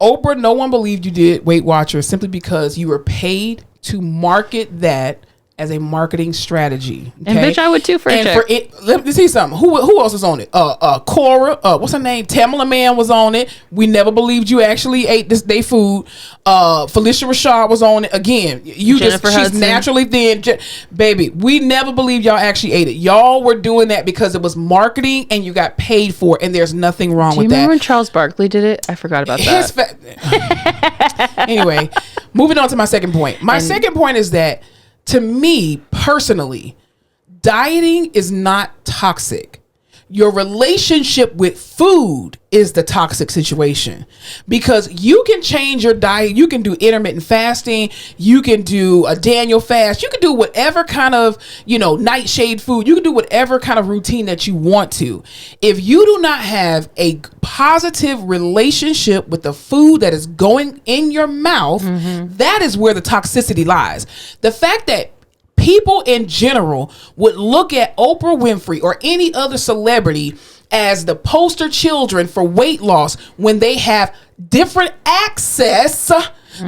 Oprah, no one believed you did Weight Watchers simply because you were paid to market that as a marketing strategy. Okay? And bitch, I would too for a check. Let me see something. Who else was on it? Cora, what's her name? Tamala Mann was on it. We never believed you actually ate they food. Felicia Rashad was on it. Again, she's naturally thin. Baby, we never believed y'all actually ate it. Y'all were doing that because it was marketing and you got paid for it, and there's nothing wrong with that. Do you remember when Charles Barkley did it? I forgot about that. Anyway, moving on to my second point. My second point is that, to me personally, dieting is not toxic. Your relationship with food is the toxic situation, because you can change your diet. You can do intermittent fasting. You can do a Daniel fast. You can do whatever kind of, nightshade food. You can do whatever kind of routine that you want to. If you do not have a positive relationship with the food that is going in your mouth, that is where the toxicity lies. The fact that people in general would look at Oprah Winfrey or any other celebrity as the poster children for weight loss when they have different access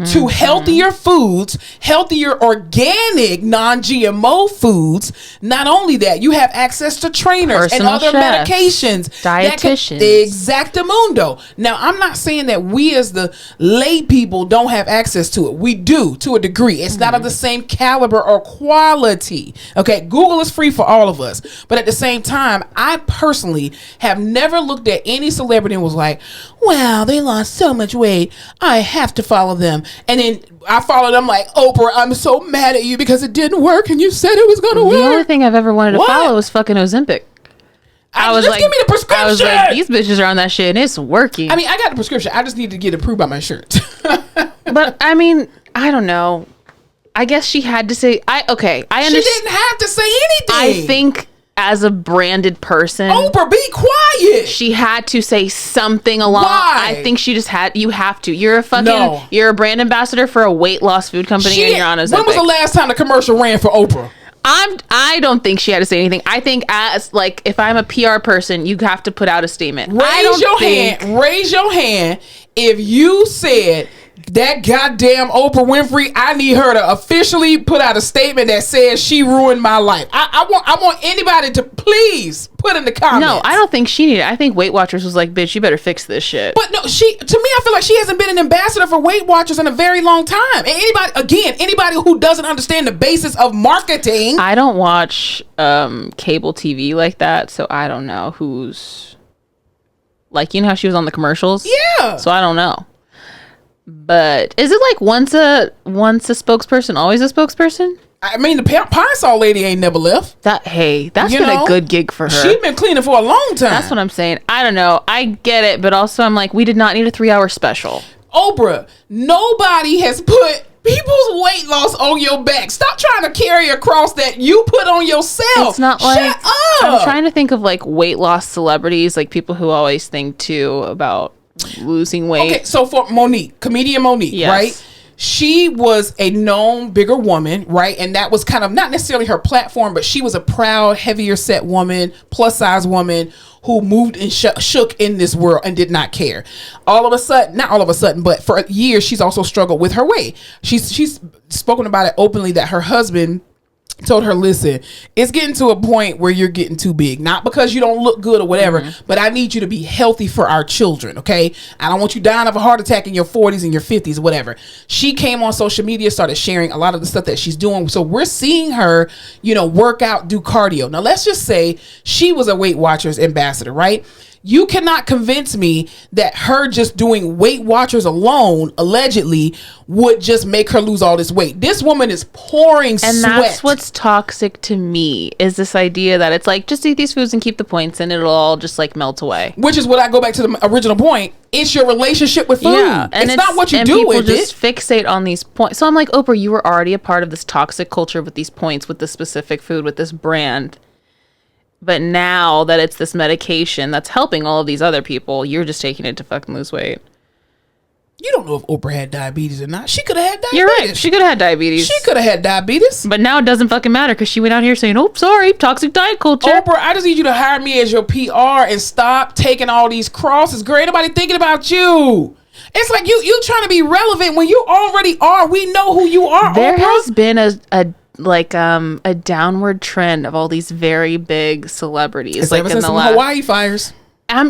to healthier foods, healthier organic non-GMO foods. Not only that, you have access to trainers and other medications, dietitians, exactamundo. Now, I'm not saying that we as the lay people don't have access to it. We do, to a degree. It's not of the same caliber or quality. Okay, Google is free for all of us. But at the same time, I personally have never looked at any celebrity and was like, wow, they lost so much weight, I have to follow them. And then I followed them like, Oprah, I'm so mad at you because it didn't work and you said it was going to work. The only thing I've ever wanted to follow was fucking Ozempic. I was like, give me the prescription. I was like, these bitches are on that shit and it's working. I mean, I got the prescription. I just need to get approved by my insurance. But I mean, I don't know. I guess she had to say, I understand. She didn't have to say anything. I think as a branded person, Oprah, be quiet. She had to say something along. Why? I think she just had. You have to. You're a fucking. You're a brand ambassador for a weight loss food company, and you're on Ozempic. When was the last time the commercial ran for Oprah? I don't think she had to say anything. I think as like if I'm a PR person, you have to put out a statement. Raise your hand if you said that goddamn Oprah Winfrey, I need her to officially put out a statement that says she ruined my life. I want anybody to please put in the comments. No, I don't think she needed it. I think Weight Watchers was like, bitch, you better fix this shit. But no, to me, I feel like she hasn't been an ambassador for Weight Watchers in a very long time. And anybody who doesn't understand the basis of marketing. I don't watch cable TV like that, so I don't know who's like, you know how she was on the commercials? Yeah. So I don't know. But is it like once a spokesperson, always a spokesperson? I mean, the Pine Sol lady ain't never left. That's been a good gig for her. She's been cleaning for a long time. That's what I'm saying. I don't know. I get it, but also I'm like, we did not need a 3-hour special. Oprah, nobody has put people's weight loss on your back. Stop trying to carry a cross that you put on yourself. It's not like, shut up. I'm trying to think of like weight loss celebrities, like people who always think too about losing weight. Okay, so for comedian Monique, yes. Right? She was a known bigger woman, right? And that was kind of not necessarily her platform, but she was a proud, heavier set woman, plus size woman who moved and shook in this world and did not care. Not all of a sudden, but for years, she's also struggled with her weight. She's spoken about it openly that her husband told her, listen, it's getting to a point where you're getting too big, not because you don't look good or whatever, but I need you to be healthy for our children. Okay, I don't want you dying of a heart attack in your 40s and your 50s, whatever. She came on social media, started sharing a lot of the stuff that she's doing, so we're seeing her work out, do cardio. Now let's just say she was a Weight Watchers ambassador, right? You cannot convince me that her just doing Weight Watchers alone, allegedly, would just make her lose all this weight. This woman is pouring sweat. And that's what's toxic to me, is this idea that it's like, just eat these foods and keep the points and it'll all just like melt away. Which is what I go back to the original point. It's your relationship with food. Yeah, and it's not what you do with it. People just fixate on these points. So I'm like, Oprah, you were already a part of this toxic culture with these points, with this specific food, with this brand. But now that it's this medication that's helping all of these other people, you're just taking it to fucking lose weight. You don't know if Oprah had diabetes or not. She could have had diabetes. You're right. She could have had diabetes. She could have had diabetes. But now it doesn't fucking matter because she went out here saying, oh, sorry, toxic diet culture. Oprah, I just need you to hire me as your PR and stop taking all these crosses. Girl, ain't nobody thinking about you. It's like you trying to be relevant when you already are. We know who you are, There Oprah. has been a downward trend of all these very big celebrities. It's like ever since the Hawaii fires.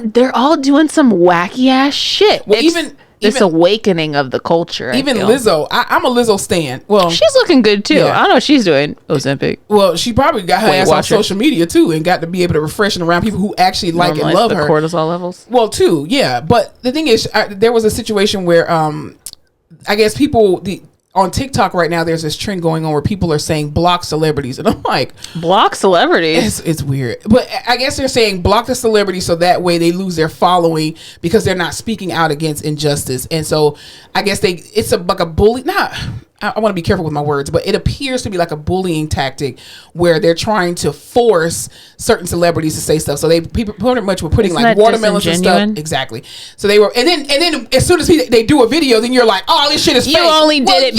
They're all doing some wacky ass shit. Well, even awakening of the culture. Even Lizzo. I'm a Lizzo stan. Well, she's looking good too. Yeah. I don't know what she's doing. Ozempic. Well, she probably got her ass on social media too and got to be able to refresh and around people who actually like and love her. Cortisol levels. Well, too, yeah. But the thing is, there was a situation where I guess people on TikTok right now, there's this trend going on where people are saying block celebrities. And I'm like, block celebrities? It's weird. But I guess they're saying block the celebrity so that way they lose their following because they're not speaking out against injustice. And so I guess it's like a bully. I want to be careful with my words, but it appears to be like a bullying tactic where they're trying to force certain celebrities to say stuff. So people pretty much were putting like watermelons and stuff. Exactly. So they were, and then as soon as they do a video, then you're like, oh, this shit is fake. You only did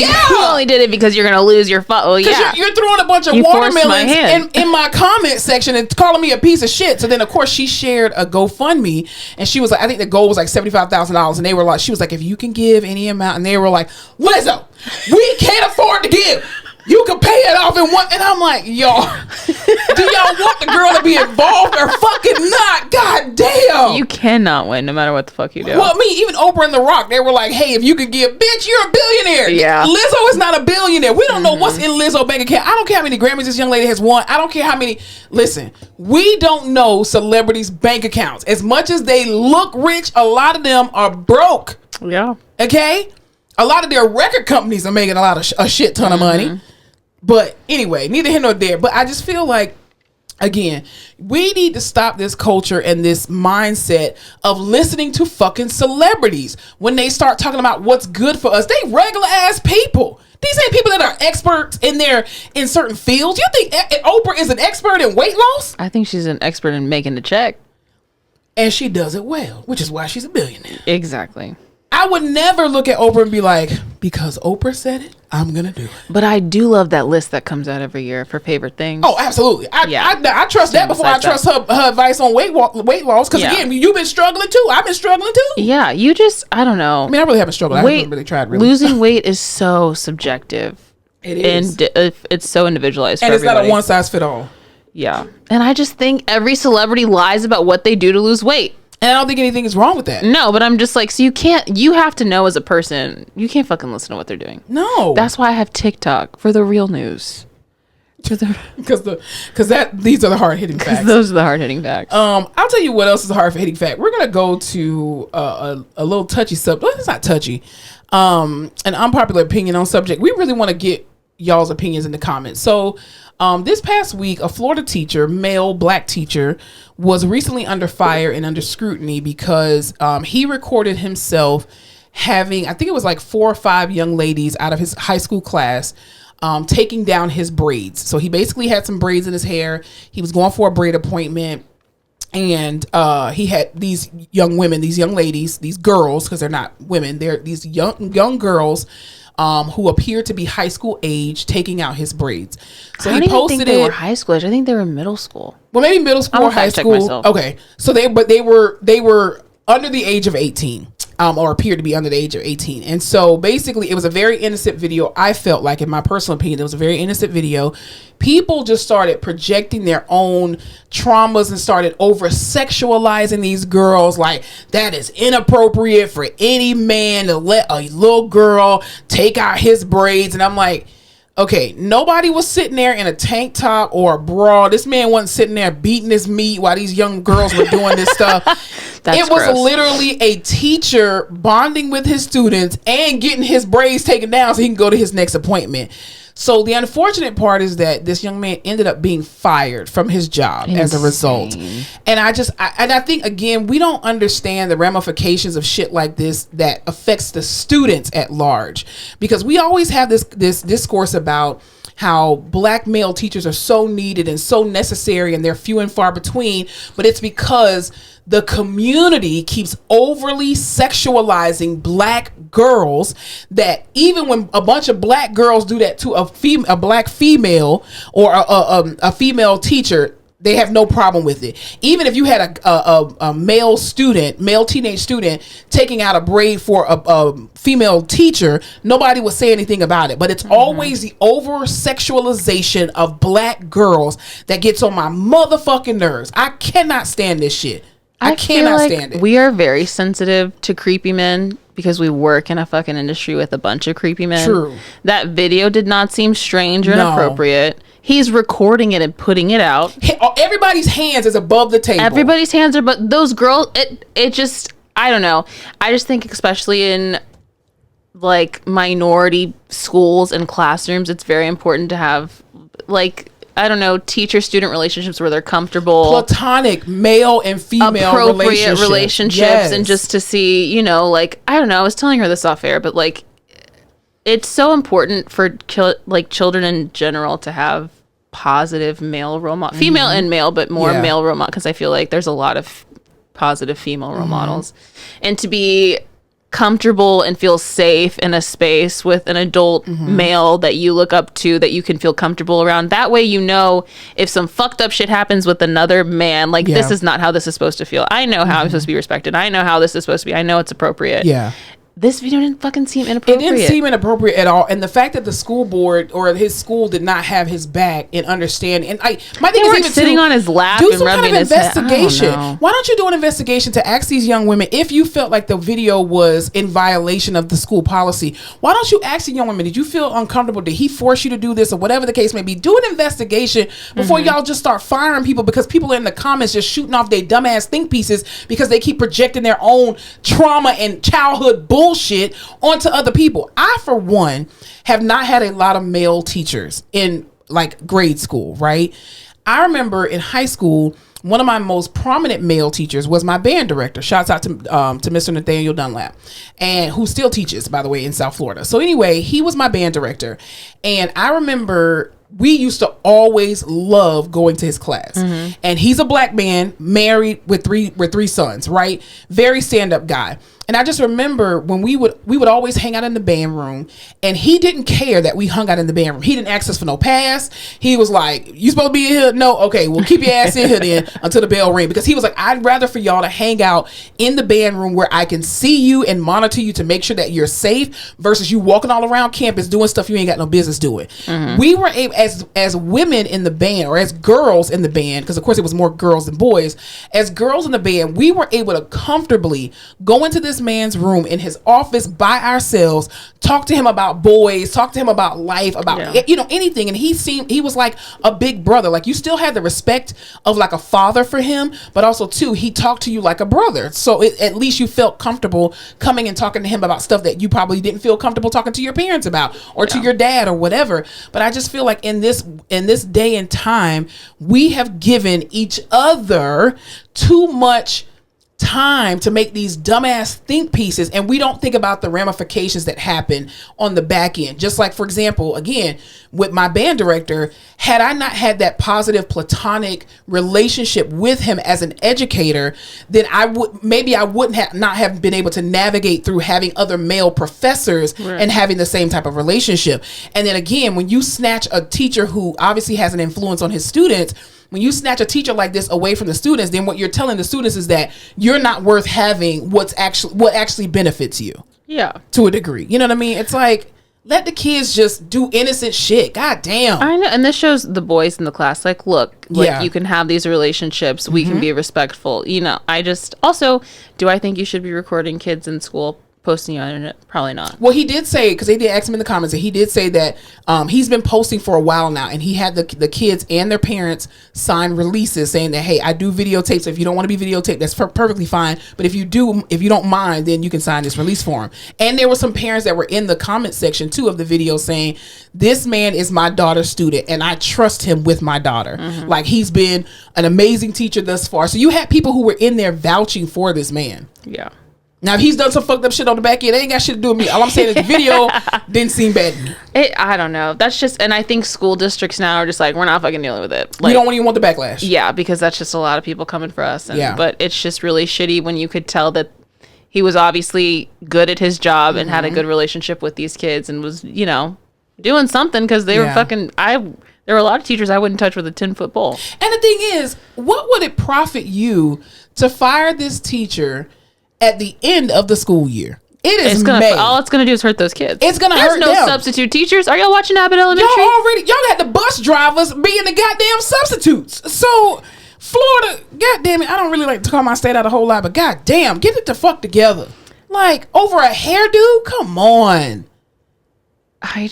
it because you're gonna lose your follow. Yeah, you're throwing a bunch of watermelons in my comment section and calling me a piece of shit. So then of course she shared a GoFundMe and she was like, I think the goal was like $75,000, and they were like, she was like, if you can give any amount, and they were like, Lizzo, we can't afford to give. You can pay it off in one. And I'm like, y'all, do y'all want the girl to be involved or fucking not? God damn. You cannot win no matter what the fuck you do. Well, even Oprah and The Rock, they were like, hey, if you could give, bitch, you're a billionaire. Yeah. Lizzo is not a billionaire. We don't know what's in Lizzo bank account. I don't care how many Grammys this young lady has won. I don't care how many. Listen, we don't know celebrities' bank accounts. As much as they look rich, a lot of them are broke. Yeah. Okay? A lot of their record companies are making a shit ton of money. But anyway, neither here nor there. But I just feel like, again, we need to stop this culture and this mindset of listening to fucking celebrities when they start talking about what's good for us. They regular ass people. These ain't people that are experts in certain fields. You think Oprah is an expert in weight loss? I think she's an expert in making the check. And she does it well, which is why she's a billionaire. Exactly. I would never look at Oprah and be like, because Oprah said it, I'm going to do it. But I do love that list that comes out every year for favorite things. Oh, absolutely. I trust that before I trust her advice on weight loss. Because again, you've been struggling too. I've been struggling too. Yeah, I don't know. I mean, I really haven't struggled. I haven't really tried. Losing weight is so subjective. It is. And it's so individualized and for everybody. Not a one size fit all. Yeah. And I just think every celebrity lies about what they do to lose weight. And I don't think anything is wrong with that. No, but I'm just like, so you have to know as a person, you can't fucking listen to what they're doing. No. That's why I have TikTok, for the real news. Because these are the hard hitting facts. Those are the hard hitting facts. I'll tell you what else is a hard hitting fact. We're gonna go to a little touchy subject. It's not touchy. An unpopular opinion on subject. We really want to get y'all's opinions in the comments. So this past week, a Florida teacher, male black teacher, was recently under fire and under scrutiny because he recorded himself having, I think it was like 4 or 5 young ladies out of his high school class taking down his braids. So he basically had some braids in his hair. He was going for a braid appointment. And he had these young women, these young ladies, these girls, because they're not women, they're these young girls who appear to be high school age, taking out his braids. So he posted think they were high school age. I think they were middle school. Well, maybe middle school or high school. Myself. Okay, so they were under the age of 18. Or appeared to be under the age of 18. And so basically it was a very innocent video. I felt like, in my personal opinion, it was a very innocent video. People just started projecting their own traumas and started over sexualizing these girls. Like, that is inappropriate for any man to let a little girl take out his braids. And I'm like, okay, nobody was sitting there in a tank top or a bra. This man wasn't sitting there beating his meat while these young girls were doing this stuff. It was literally a teacher bonding with his students and getting his braids taken down so he can go to his next appointment. So the unfortunate part is that this young man ended up being fired from his job as a result. And I think, again, we don't understand the ramifications of shit like this that affects the students at large, because we always have this discourse about how black male teachers are so needed and so necessary, and they're few and far between, but it's because the community keeps overly sexualizing black girls, that even when a bunch of black girls do that to a black female or a female teacher, they have no problem with it. Even if you had a male teenage student taking out a braid for a female teacher, nobody would say anything about it. But it's always the over sexualization of black girls that gets on my motherfucking nerves. I cannot stand this shit. I cannot stand it. We are very sensitive to creepy men because we work in a fucking industry with a bunch of creepy men. True. That video did not seem strange or inappropriate. He's recording it and putting it out. Everybody's hands is above the table. Everybody's hands are, but those girls, it just, I don't know. I just think, especially in like minority schools and classrooms, it's very important to have, like, I don't know, teacher-student relationships where they're comfortable. Platonic male and female appropriate relationships. And just to see, you know, like, I don't know, I was telling her this off air, but like, it's so important for children in general to have positive male role models, female and male, but more male role models, because I feel like there's a lot of positive female role models, and to be comfortable and feel safe in a space with an adult male that you look up to, that you can feel comfortable around. That way, you know, if some fucked up shit happens with another man, like, this is not how this is supposed to feel. I know how I'm supposed to be respected. I know how this is supposed to be. I know it's appropriate. Yeah. This video didn't fucking seem inappropriate. It didn't seem inappropriate at all. And the fact that the school board or his school did not have his back and understand. And my thing is, even sitting on his lap do and some rubbing kind of his investigation. Head. Why don't you do an investigation to ask these young women, if you felt like the video was in violation of the school policy, why don't you ask the young women, did you feel uncomfortable? Did he force you to do this, or whatever the case may be? Do an investigation before y'all just start firing people, because people are in the comments just shooting off their dumbass think pieces because they keep projecting their own trauma and childhood bullshit onto other people. I, for one, have not had a lot of male teachers in like grade school, right? I remember in high school, one of my most prominent male teachers was my band director. Shouts out to Mr. Nathaniel Dunlap, and who still teaches, by the way, in South Florida. So anyway, he was my band director, and I remember we used to always love going to his class. And he's a black man, married with three sons, right? Very stand-up guy. And I just remember when we would always hang out in the band room, and he didn't care that we hung out in the band room. He didn't ask us for no pass. He was like, you supposed to be in here? No. Okay, well, keep your ass in here then until the bell ring. Because he was like, I'd rather for y'all to hang out in the band room where I can see you and monitor you to make sure that you're safe, versus you walking all around campus doing stuff you ain't got no business doing. We were able, as women in the band, or as girls in the band, because of course it was more girls than boys, as girls in the band, we were able to comfortably go into this man's room in his office by ourselves, talk to him about boys, talk to him about life, about anything. And he was like a big brother. Like, you still had the respect of like a father for him, but also too, he talked to you like a brother. So at least you felt comfortable coming and talking to him about stuff that you probably didn't feel comfortable talking to your parents about, or to your dad or whatever. But I just feel like in this day and time, we have given each other too much time to make these dumbass think pieces, and we don't think about the ramifications that happen on the back end. Just like, for example, again, with my band director, had I not had that positive platonic relationship with him as an educator, then I wouldn't have been able to navigate through having other male professors and having the same type of relationship. And then again, when you snatch a teacher who obviously has an influence on his students, when you snatch a teacher like this away from the students, then what you're telling the students is that you're not worth having what actually benefits you. Yeah. To a degree. You know what I mean? It's like, let the kids just do innocent shit. God damn. I know. And this shows the boys in the class, like, look, you can have these relationships. We can be respectful. You know, I think you should be recording kids in school? posting on the internet? Probably not. Well, he did say, because they did ask him in the comments, and he did say that he's been posting for a while now, and he had the kids and their parents sign releases saying that, hey, I do videotapes. If you don't want to be videotaped, that's perfectly fine. But if you don't mind, then you can sign this release form. And there were some parents that were in the comment section too of the video saying, this man is my daughter's student, and I trust him with my daughter. Like, he's been an amazing teacher thus far. So you had people who were in there vouching for this man. Yeah. Now, if he's done some fucked up shit on the back end, it ain't got shit to do with me. All I'm saying is the video didn't seem bad to me. I don't know. That's just, and I think school districts now are just like, we're not fucking dealing with it. Like, we don't even want the backlash. Yeah, because that's just a lot of people coming for us. Yeah. But it's just really shitty when you could tell that he was obviously good at his job and had a good relationship with these kids and was, doing something, because they were fucking, there were a lot of teachers I wouldn't touch with a 10-foot pole. And the thing is, what would it profit you to fire this teacher at the end of the school year? It is May. All it's gonna do is hurt those kids. It's gonna hurt them. There's no substitute teachers. Are y'all watching Abbott Elementary? Y'all got the bus drivers being the goddamn substitutes. So Florida, goddamn it, I don't really like to call my state out a whole lot, but goddamn, get it the fuck together. Like, over a hairdo? Come on. You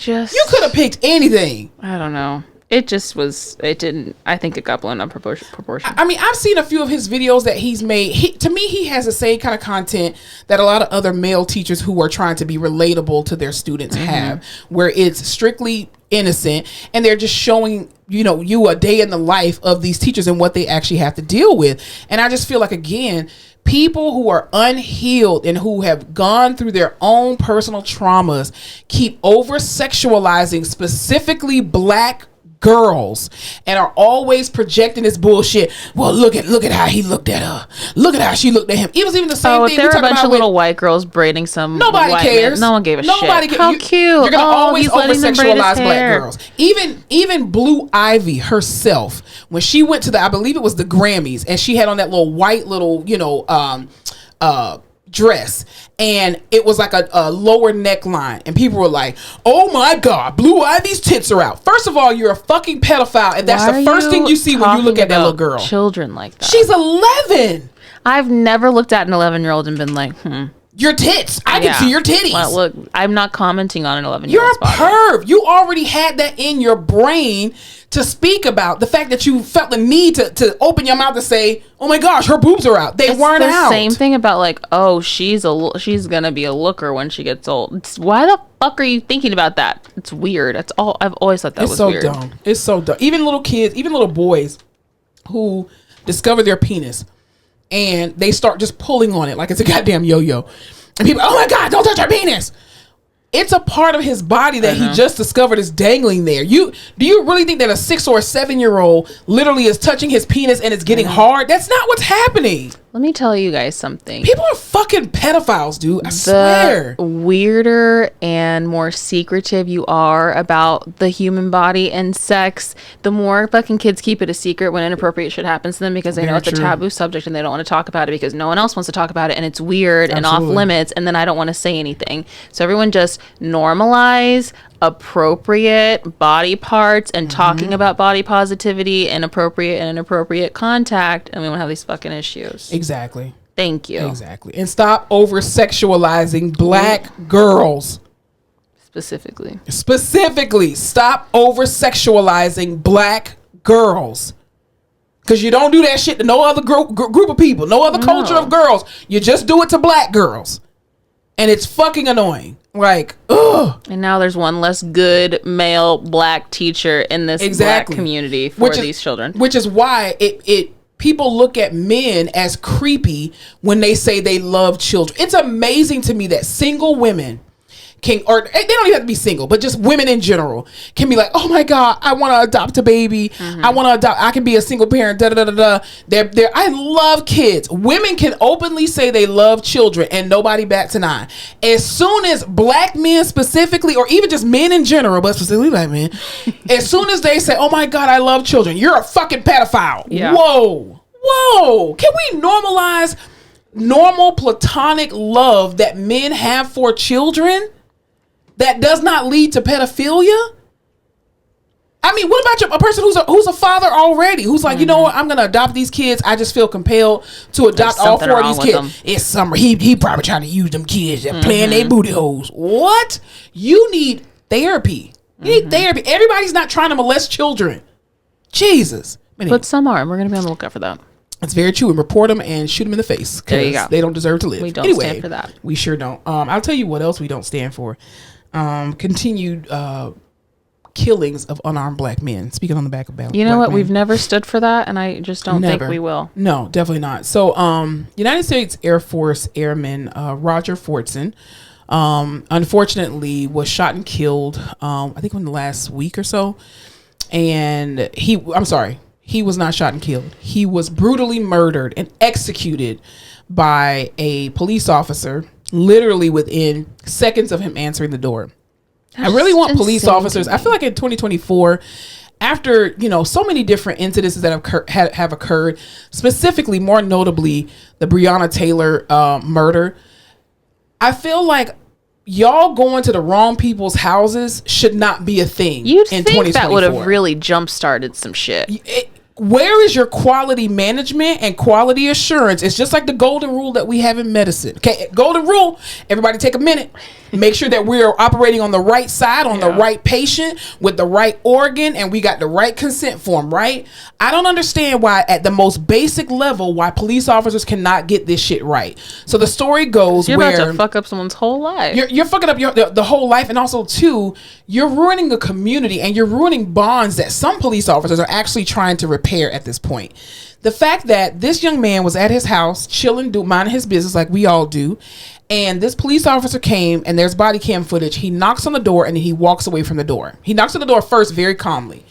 could have picked anything. I don't know. It just was, I think it got blown up proportion. I mean, I've seen a few of his videos that he's made. To me, he has the same kind of content that a lot of other male teachers who are trying to be relatable to their students have, where it's strictly innocent and they're just showing, you a day in the life of these teachers and what they actually have to deal with. And I just feel like, again, people who are unhealed and who have gone through their own personal traumas keep over sexualizing specifically black girls and are always projecting this bullshit. Well, look at how he looked at her. Look at how she looked at him. It was even the same thing. If there were a bunch of little white girls braiding some nobody cares. Man, no one gave a shit. How cute. You're gonna always over sexualize black girls. Even Blue Ivy herself, when she went to I believe it was the Grammys, and she had on that little white dress, and it was like a lower neckline, and people were like, oh my god, Blue Ivy's tits are out. First of all, you're a fucking pedophile, and that's the first thing you see when you look at that little girl. Children like that. She's 11. I've never looked at an 11-year-old and been like, your tits. I can see your titties. Well, look, I'm not commenting on an 11-year-old's You're a perv. You already had that in your brain to speak about the fact that you felt the need to open your mouth to say, oh my gosh, her boobs are out. They weren't out. Same thing about like, oh, she's gonna be a looker when she gets old. Why the fuck are you thinking about that? It's weird. That's all. I've always thought that was weird. It's so dumb. It's so dumb. Even little kids, even little boys who discover their penis and they start just pulling on it like it's a goddamn yo-yo. And people, oh my god, don't touch her penis. It's a part of his body that he just discovered is dangling there. Do you really think that a 6 or 7-year-old literally is touching his penis and it's getting hard? That's not what's happening. Let me tell you guys something. People are fucking pedophiles, dude. I swear. The weirder and more secretive you are about the human body and sex, the more fucking kids keep it a secret when inappropriate shit happens to them, because they know it's a taboo subject and they don't want to talk about it because no one else wants to talk about it, and it's weird and off limits, and then I don't want to say anything. So everyone just normalize appropriate body parts and talking about body positivity and appropriate and inappropriate contact, and we won't have these fucking issues. Exactly. Thank you. Exactly. And stop over sexualizing black girls. Specifically, stop over sexualizing black girls. Because you don't do that shit to no other group of people, no other culture of girls. You just do it to black girls. And it's fucking annoying. Like, ugh. And now there's one less good male black teacher in this black community for these children. Which is why people look at men as creepy when they say they love children. It's amazing to me that single women or they don't even have to be single, but just women in general can be like, oh my god, I want to adopt a baby. I can be a single parent. Da da da da. I love kids. Women can openly say they love children and nobody bats an eye. As soon as black men specifically, or even just men in general, but specifically black men, as soon as they say, oh my god, I love children, you're a fucking pedophile. Yeah. Whoa. Can we normalize normal platonic love that men have for children that does not lead to pedophilia? I mean, what about a person who's a father already, who's like, you know what, I'm gonna adopt these kids. I just feel compelled to adopt all 4 of these kids. It's summer. He probably trying to use them kids and playing their booty holes. What? You need therapy. You need therapy. Everybody's not trying to molest children. Jesus. Anyway. But some are, and we're gonna be on the lookout for that. It's very true. And report them and shoot them in the face. There you go. They don't deserve to live. We don't stand for that. We sure don't. I'll tell you what else we don't stand for. Continued killings of unarmed black men. Speaking on the back of battle. You know what? Men. We've never stood for that, and I just don't think we will. No, definitely not. So, United States Air Force Airman Roger Fortson, unfortunately, was shot and killed. I think in the last week or so. And he was not shot and killed. He was brutally murdered and executed by a police officer, literally within seconds of him answering the door. I really want police officers. I feel like in 2024, after, so many different incidents that have occurred, specifically, more notably, the Breonna Taylor murder, I feel like y'all going to the wrong people's houses should not be a thing. You'd think that would have really jump-started some shit. Where is your quality management and quality assurance? It's just like the golden rule that we have in medicine. Okay, golden rule. Everybody take a minute. Make sure that we're operating on the right side, on the right patient, with the right organ, and we got the right consent form, right? I don't understand why, at the most basic level, why police officers cannot get this shit right. So the story goes you're about to fuck up someone's whole life. You're fucking up the whole life, and also, too, you're ruining the community, and you're ruining bonds that some police officers are actually trying to repair at this point. The fact that this young man was at his house, chilling, minding his business like we all do, and this police officer came, and there's body cam footage. He knocks on the door, and then he walks away from the door. He knocks on the door first very calmly.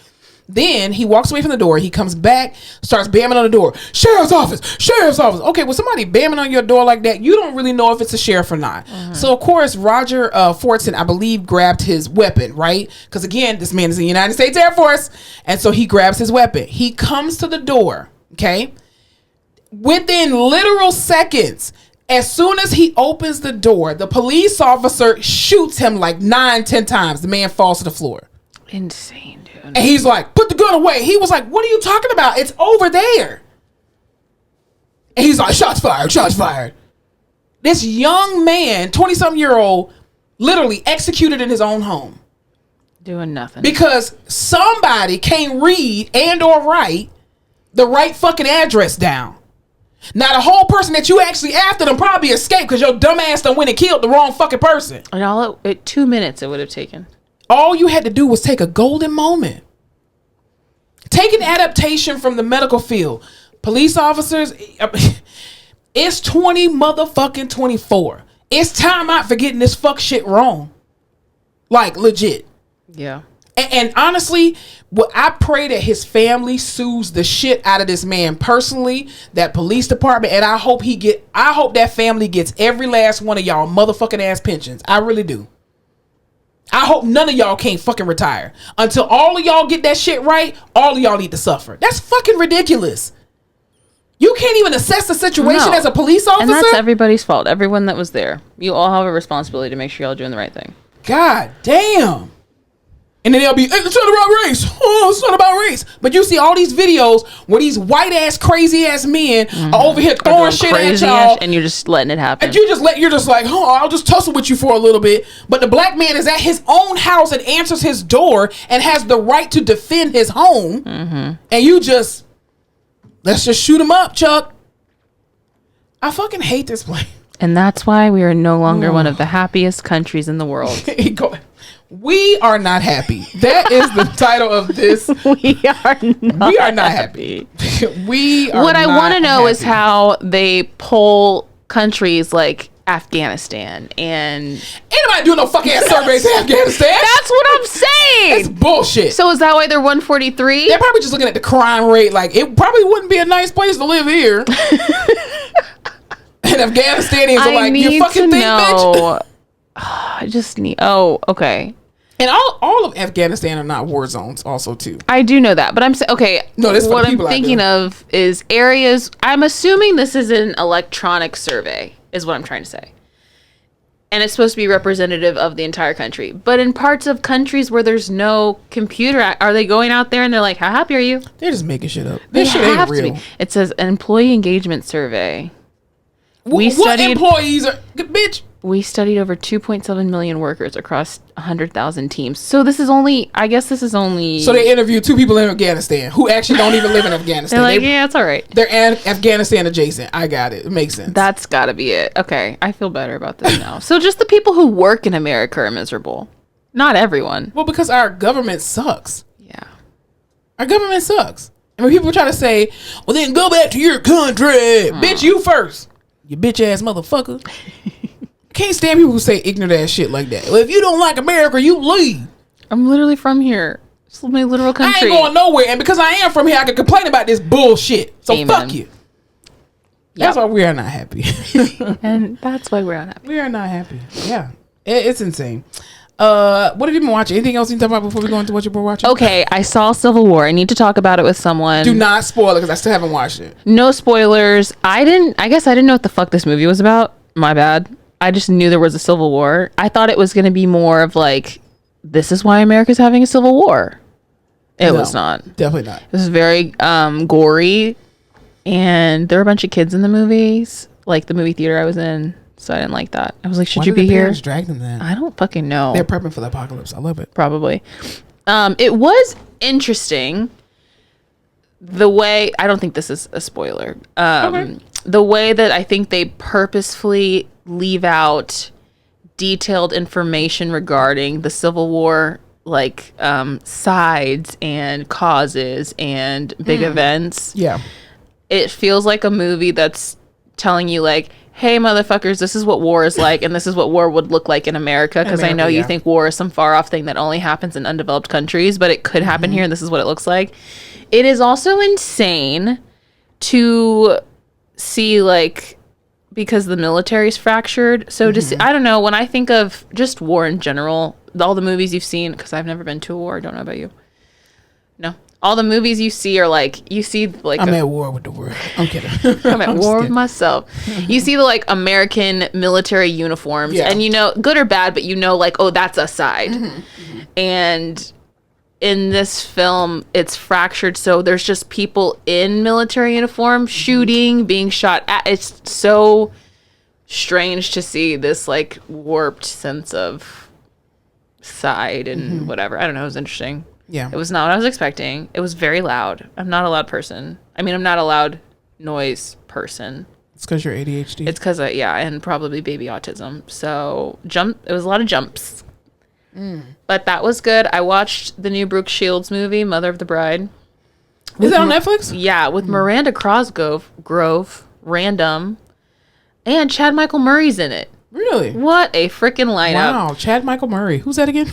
Then he walks away from the door. He comes back, starts bamming on the door. Sheriff's office, sheriff's office. Okay, well, somebody bamming on your door like that, you don't really know if it's a sheriff or not. So, of course, Roger Fortson, I believe, grabbed his weapon, right? Because, again, this man is in the United States Air Force. And so he grabs his weapon. He comes to the door, okay? Within literal seconds, as soon as he opens the door, the police officer shoots him like 9-10 times. The man falls to the floor. Insane, dude. And he's like, put the gun away. He was like, what are you talking about? It's over there. And he's like, shots fired, shots fired. This young man, 20-something-year-old, literally executed in his own home. Doing nothing. Because somebody can't read and or write the right fucking address down. Now, the whole person that you actually after them probably escaped because your dumb ass done went and killed the wrong fucking person. And all 2 minutes it would have taken. All you had to do was take a golden moment. Take an adaptation from the medical field. Police officers, it's 24. It's time out for getting this fuck shit wrong. Like, legit. Yeah. And honestly, I pray that his family sues the shit out of this man personally, that police department, and I hope that family gets every last one of y'all motherfucking ass pensions. I really do. I hope none of y'all can't fucking retire. Until all of y'all get that shit right, all of y'all need to suffer. That's fucking ridiculous. You can't even assess the situation as a police officer? And that's everybody's fault. Everyone that was there. You all have a responsibility to make sure y'all doing the right thing. God damn. And then they'll be, it's not about race. Oh, it's not about race. But you see all these videos where these white ass, crazy ass men are over here throwing shit at y'all. And you're just letting it happen. And you're just like, oh, I'll just tussle with you for a little bit. But the black man is at his own house and answers his door and has the right to defend his home. And you just, let's just shoot him up, Chuck. I fucking hate this place. And that's why we are no longer one of the happiest countries in the world. We are not happy. That is the title of this. We are not happy. We are What I want to know happy. is how they poll countries like Afghanistan and... Ain't nobody doing no fucking ass surveys in Afghanistan. That's what I'm saying. It's bullshit. So is that why they're 143? They're probably just looking at the crime rate. Like, it probably wouldn't be a nice place to live here. And Afghanistanians are like, you fucking think, bitch? I just need... Oh, okay. And all of Afghanistan are not war zones also, too. I do know that. But I'm saying... Okay. No, this what I'm thinking of is areas... I'm assuming this is an electronic survey, is what I'm trying to say. and it's supposed to be representative of the entire country. But in parts of countries where there's no computer, are they going out there and they're like, how happy are you? They're just making shit up. They This shit ain't have to real. be. It says an employee engagement survey. What employees are... Bitch. We studied over 2.7 million workers across 100,000 teams. So this is only, I guess this is only... So they interviewed 2 people in Afghanistan who actually don't even live in Afghanistan. They're like, yeah, it's all right. They're Afghanistan adjacent. I got it. It makes sense. That's got to be it. Okay, I feel better about this now. So just the people who work in America are miserable. Not everyone. Well, because our government sucks. Yeah. Our government sucks. And when people try to say, well, then go back to your country. Bitch, you first. You bitch ass motherfucker. Can't stand people who say ignorant ass shit like that. Well, if you don't like America, you leave. I'm literally from here. It's my literal country. I ain't going nowhere. And because I am from here, I can complain about this bullshit. So Amen. fuck you. That's why we are not happy. And that's why we're unhappy. We are not happy. Yeah. It's insane. What have you been watching? Anything else you can talk about before we go into what you've been watching? Okay, I saw Civil War. I need to talk about it with someone. Do not spoil it because I still haven't watched it. No spoilers. I guess I didn't know what the fuck this movie was about. My bad. I just knew there was a Civil War. I thought it was going to be more of like, this is why America's having a Civil War. It was not. Definitely not. This is very gory. And there were a bunch of kids in the movies. Like the movie theater I was in. So I didn't like that. I was like, should you be here? Drag them then? I don't fucking know. They're prepping for the apocalypse. I love it. Probably. It was interesting. The way, I don't think this is a spoiler. Okay. The way that I think they purposefully leave out detailed information regarding the Civil War, like sides and causes and big events. Yeah. It feels like a movie that's telling you like, hey motherfuckers, this is what war is like and this is what war would look like in America, because I know you think war is some far off thing that only happens in undeveloped countries, but it could happen here and this is what it looks like. It is also insane to see, like, because the military's fractured. So to see, I don't know, when I think of just war in general, all the movies you've seen, because I've never been to a war, I don't know about you. No. All the movies you see are like, you see like... I'm at war with the world. I'm kidding. I'm at war with myself. You see the like American military uniforms and you know, good or bad, but you know like, oh, that's a side. And in this film, it's fractured. So there's just people in military uniform shooting, being shot at. It's so strange to see this like warped sense of side and whatever. I don't know. It was interesting. Yeah. It was not what I was expecting. It was very loud. I'm not a loud person. I mean, I'm not a loud noise person. It's because you're ADHD. It's because and probably baby autism. So it was a lot of jumps. But that was good. I watched the new Brooke Shields movie, Mother of the Bride. Is that on Netflix? Yeah, with Miranda Cosgrove, random, and Chad Michael Murray's in it. Really? What a freaking lineup! Wow, Chad Michael Murray. Who's that again?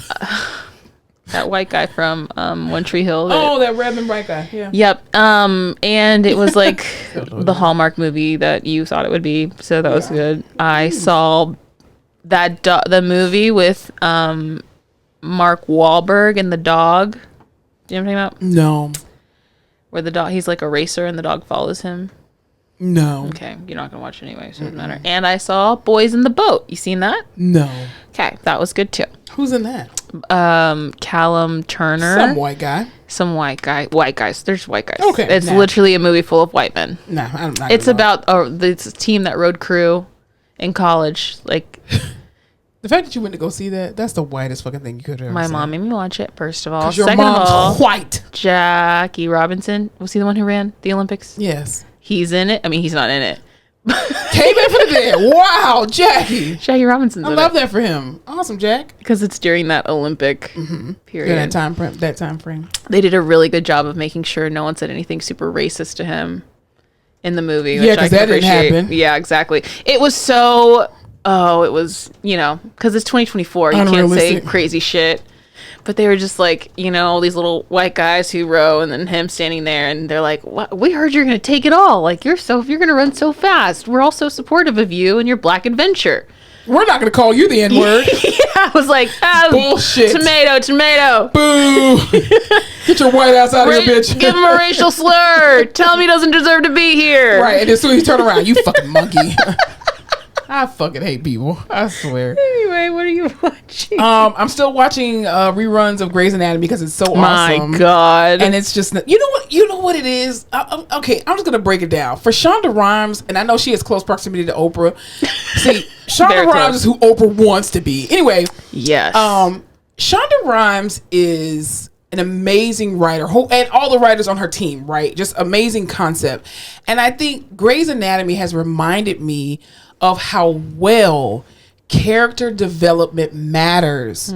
That white guy from One Tree Hill. That Redmond white guy. Yeah. Yep. And it was like the Hallmark movie that you thought it would be, so that was good. I saw that the movie with Mark Wahlberg and the dog. Do you know what I'm talking about? No. Where the dog, he's like a racer and the dog follows him. No. Okay, you're not gonna watch it anyway, so it doesn't matter. And I saw Boys in the Boat. You seen that? No. Okay, that was good too. Who's in that? Callum Turner. Some white guy. Some white guy. White guys. There's white guys. Okay. It's literally a movie full of white men. No, I'm not. It's about this team that rode crew in college. Like the fact that you went to go see that's the whitest fucking thing you could have ever my seen. mom made me watch it. First of all, Because your second of mom's all, white. Jackie Robinson, was he the one who ran the Olympics? Yes. He's in it. I mean, he's not in it. Came in for the dead. Wow, Jackie. Jackie Robinson's I love that for him. Awesome, Jack. Because it's during that Olympic period. Yeah, that time frame. They did a really good job of making sure no one said anything super racist to him in the movie. Yeah, because that didn't happen. Yeah, exactly. It was so... Oh, it was, because it's 2024. You can't say crazy shit. But they were just like, all these little white guys who row and then him standing there. And they're like, what? We heard you're going to take it all. Like, if you're going to run so fast. We're all so supportive of you and your black adventure. We're not going to call you the N-word. Yeah, I was like, bullshit. Tomato. Boo. Get your white ass out of here, bitch. Give him a racial slur. Tell him he doesn't deserve to be here. Right. And as soon as you turn around, you fucking monkey. I fucking hate people. I swear. Anyway, what are you watching? I'm still watching reruns of Grey's Anatomy because it's so awesome. My God. And it's just, you know what it is? Okay, I'm just going to break it down. For Shonda Rhimes, and I know she has close proximity to Oprah. See, Shonda Rhimes is who Oprah wants to be. Anyway. Yes. Shonda Rhimes is an amazing writer, and all the writers on her team, right? Just amazing concept. And I think Grey's Anatomy has reminded me of how well character development matters,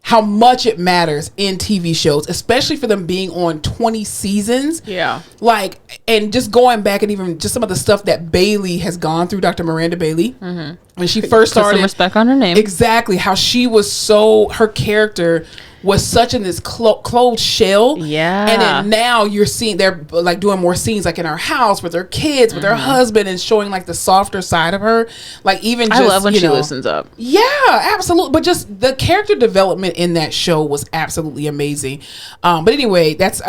how much it matters in TV shows, especially for them being on 20 seasons. Yeah. Like, and just going back and even just some of the stuff that Bailey has gone through, Dr. Miranda Bailey, when she first started. Put some respect on her name. Exactly. How she was her character was such in this closed shell. Yeah. And then now you're seeing they're like doing more scenes like in her house with her kids, with her husband, and showing like the softer side of her. Like even just, I love when she loosens up. Yeah, absolutely. But just the character development in that show was absolutely amazing. But anyway, that's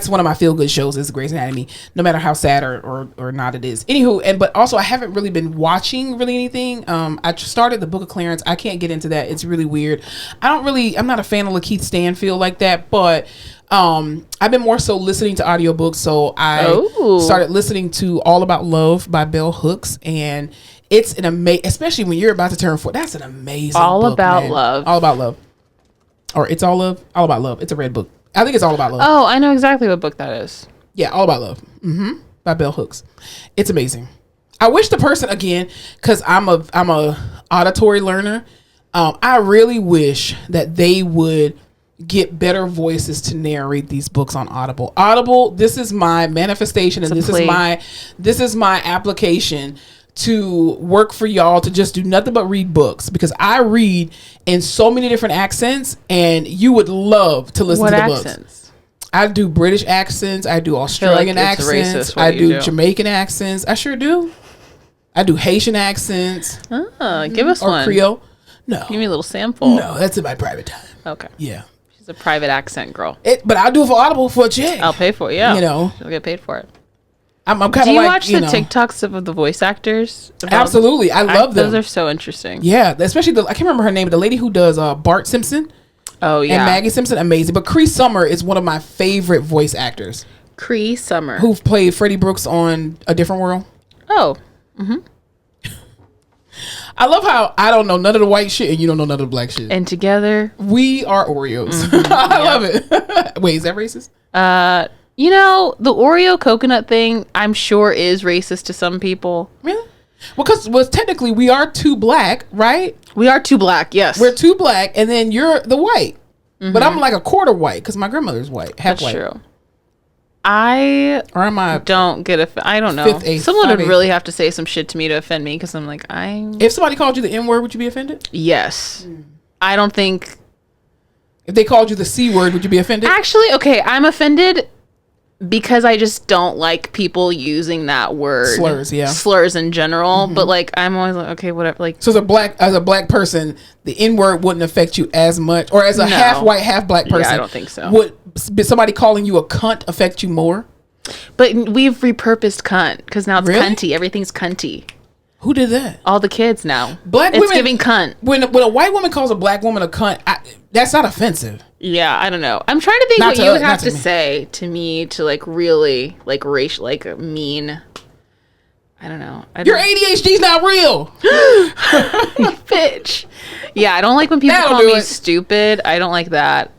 one of my feel good shows is Grey's Anatomy, no matter how sad or not it is. Anywho, but also I haven't really been watching really anything. I started the Book of Clarence. I can't get into that. It's really weird. I'm not a fan of Lakeith Stanfield like that, but I've been more so listening to audiobooks. So I started listening to All About Love by Bell Hooks, and it's an amazing, especially when you're about to turn 40. That's an amazing All book, About man. Love. All About Love. Or It's All Love. All About Love. It's a red book. I think it's All About Love. Oh, I know exactly what book that is. Yeah, All About Love. By Bell Hooks. It's amazing. I wish the person, again, because I'm a auditory learner, I really wish that they would get better voices to narrate these books on Audible. Audible, this is my manifestation, and this is my application to work for y'all to just do nothing but read books, because I read in so many different accents, and you would love to listen to the books. Accents? I do British accents, I do Australian accents, I do Jamaican accents. I sure do. I do Haitian accents. Give us one. Or Creole. No. Give me a little sample. No, that's in my private time. Okay. Yeah. She's a private accent girl. But I'll do it for Audible for a check. I'll pay for it, yeah. You know. She'll get paid for it. I'm kind of like, do you watch the TikToks of the voice actors? Absolutely. I love them. Those are so interesting. Yeah. Especially I can't remember her name, but the lady who does Bart Simpson. Oh, yeah. And Maggie Simpson, amazing. But Cree Summer is one of my favorite voice actors. Cree Summer. Who played Freddie Brooks on A Different World. Oh. I love how I don't know none of the white shit and you don't know none of the black shit. And together we are Oreos. I love it. Wait, is that racist? The Oreo coconut thing, I'm sure is racist to some people. Really? Well, because technically we are two black, right? We are two black, yes. We're two black, and then you're the white. But I'm like a quarter white because my grandmother's white. Half white. That's true. I don't get I don't know. Someone would really have to say some shit to me to offend me, because I'm like, if somebody called you the N-word, would you be offended? Yes. I don't think. If they called you the C word, would you be offended? Actually, okay, I'm offended because I just don't like people using that word. Slurs in general. But like, I'm always like, okay, whatever. Like, so as a black person, the N-word wouldn't affect you as much, or as a half white, half black person. Yeah, I don't think so. Would somebody calling you a cunt affect you more? But we've repurposed cunt, because now it's cunty. Everything's cunty. Who did that? All the kids now. It's giving cunt. When a white woman calls a black woman a cunt, that's not offensive. Yeah, I don't know. I'm trying to think what you would have to say to me to like really like racial, like mean. I don't know. Your ADHD's not real. Bitch. Yeah, I don't like when people call me stupid. I don't like that.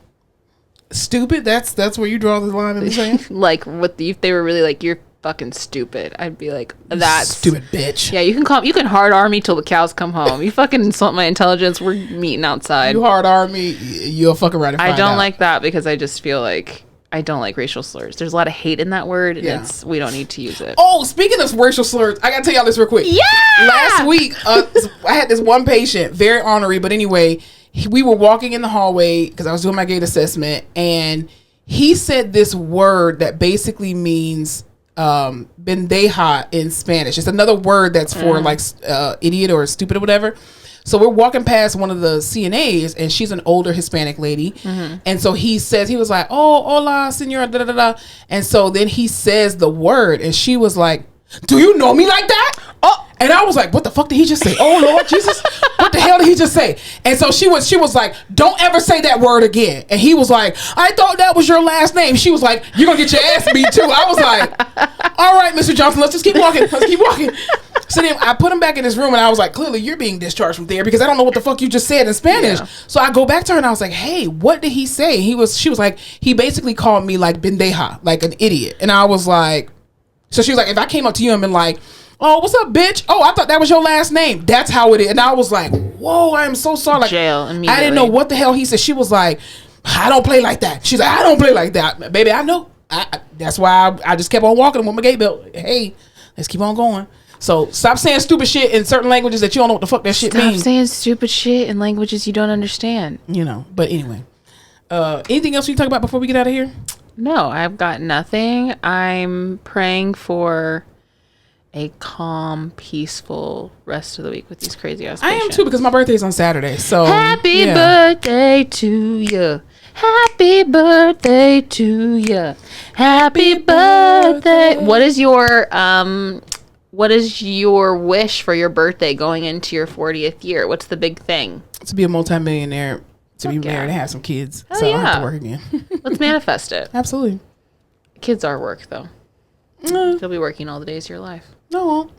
Stupid? That's where you draw the line in the sand? Like, if they were really like, you're fucking stupid, I'd be like, that's stupid bitch. Yeah, you can hard arm me till the cows come home. You fucking insult my intelligence, we're meeting outside. You hard arm me, you'll fucking right and find I don't out. like that, because I just feel like I don't like racial slurs. There's a lot of hate in that word, and we don't need to use it. Oh, speaking of racial slurs, I gotta tell y'all this real quick. Yeah! Last week, I had this one patient, very ornery, but anyway, we were walking in the hallway because I was doing my gait assessment, and he said this word that basically means bendeja in Spanish. It's another word that's for like idiot or stupid or whatever. So we're walking past one of the CNAs, and she's an older Hispanic lady. And so he was like, oh, hola, senora, da, da, da, da. And so then he says the word, and she was like, do you know me like that? Oh, and I was like, what the fuck did he just say? Oh Lord Jesus, what the hell did he just say? And so she was like, don't ever say that word again. And he was like, I thought that was your last name. She was like, you're gonna get your ass beat too. I was like, all right, Mr. Johnson, let's just keep walking. Let's keep walking. So then I put him back in his room and I was like, clearly you're being discharged from there because I don't know what the fuck you just said in Spanish. Yeah. So I go back to her and I was like, hey, what did he say? She was like, he basically called me like bendeja, like an idiot. And I was like, so she was like, if I came up to you and been like, oh, what's up, bitch? Oh, I thought that was your last name. That's how it is. And I was like, whoa, I am so sorry. Like, jail immediately. I didn't know what the hell he said. She was like, I don't play like that. She's like, I don't play like that. Baby, I know. That's why I just kept on walking with my gate belt. Hey, let's keep on going. So stop saying stupid shit in certain languages that you don't know what the fuck that shit means. Stop saying stupid shit in languages you don't understand. You know, but anyway. Anything else we can talk about before we get out of here? No, I've got nothing. I'm praying for a calm, peaceful rest of the week with these crazy ass patients. I am too, because my birthday is on Saturday. So happy birthday to you. Happy birthday to you. Happy birthday. What is your wish for your birthday going into your 40th year? What's the big thing? To be a multimillionaire, to be married and have some kids. Hell so yeah. I don't have to work again. Let's manifest it. Absolutely. Kids are work though. You'll be working all the days of your life. No.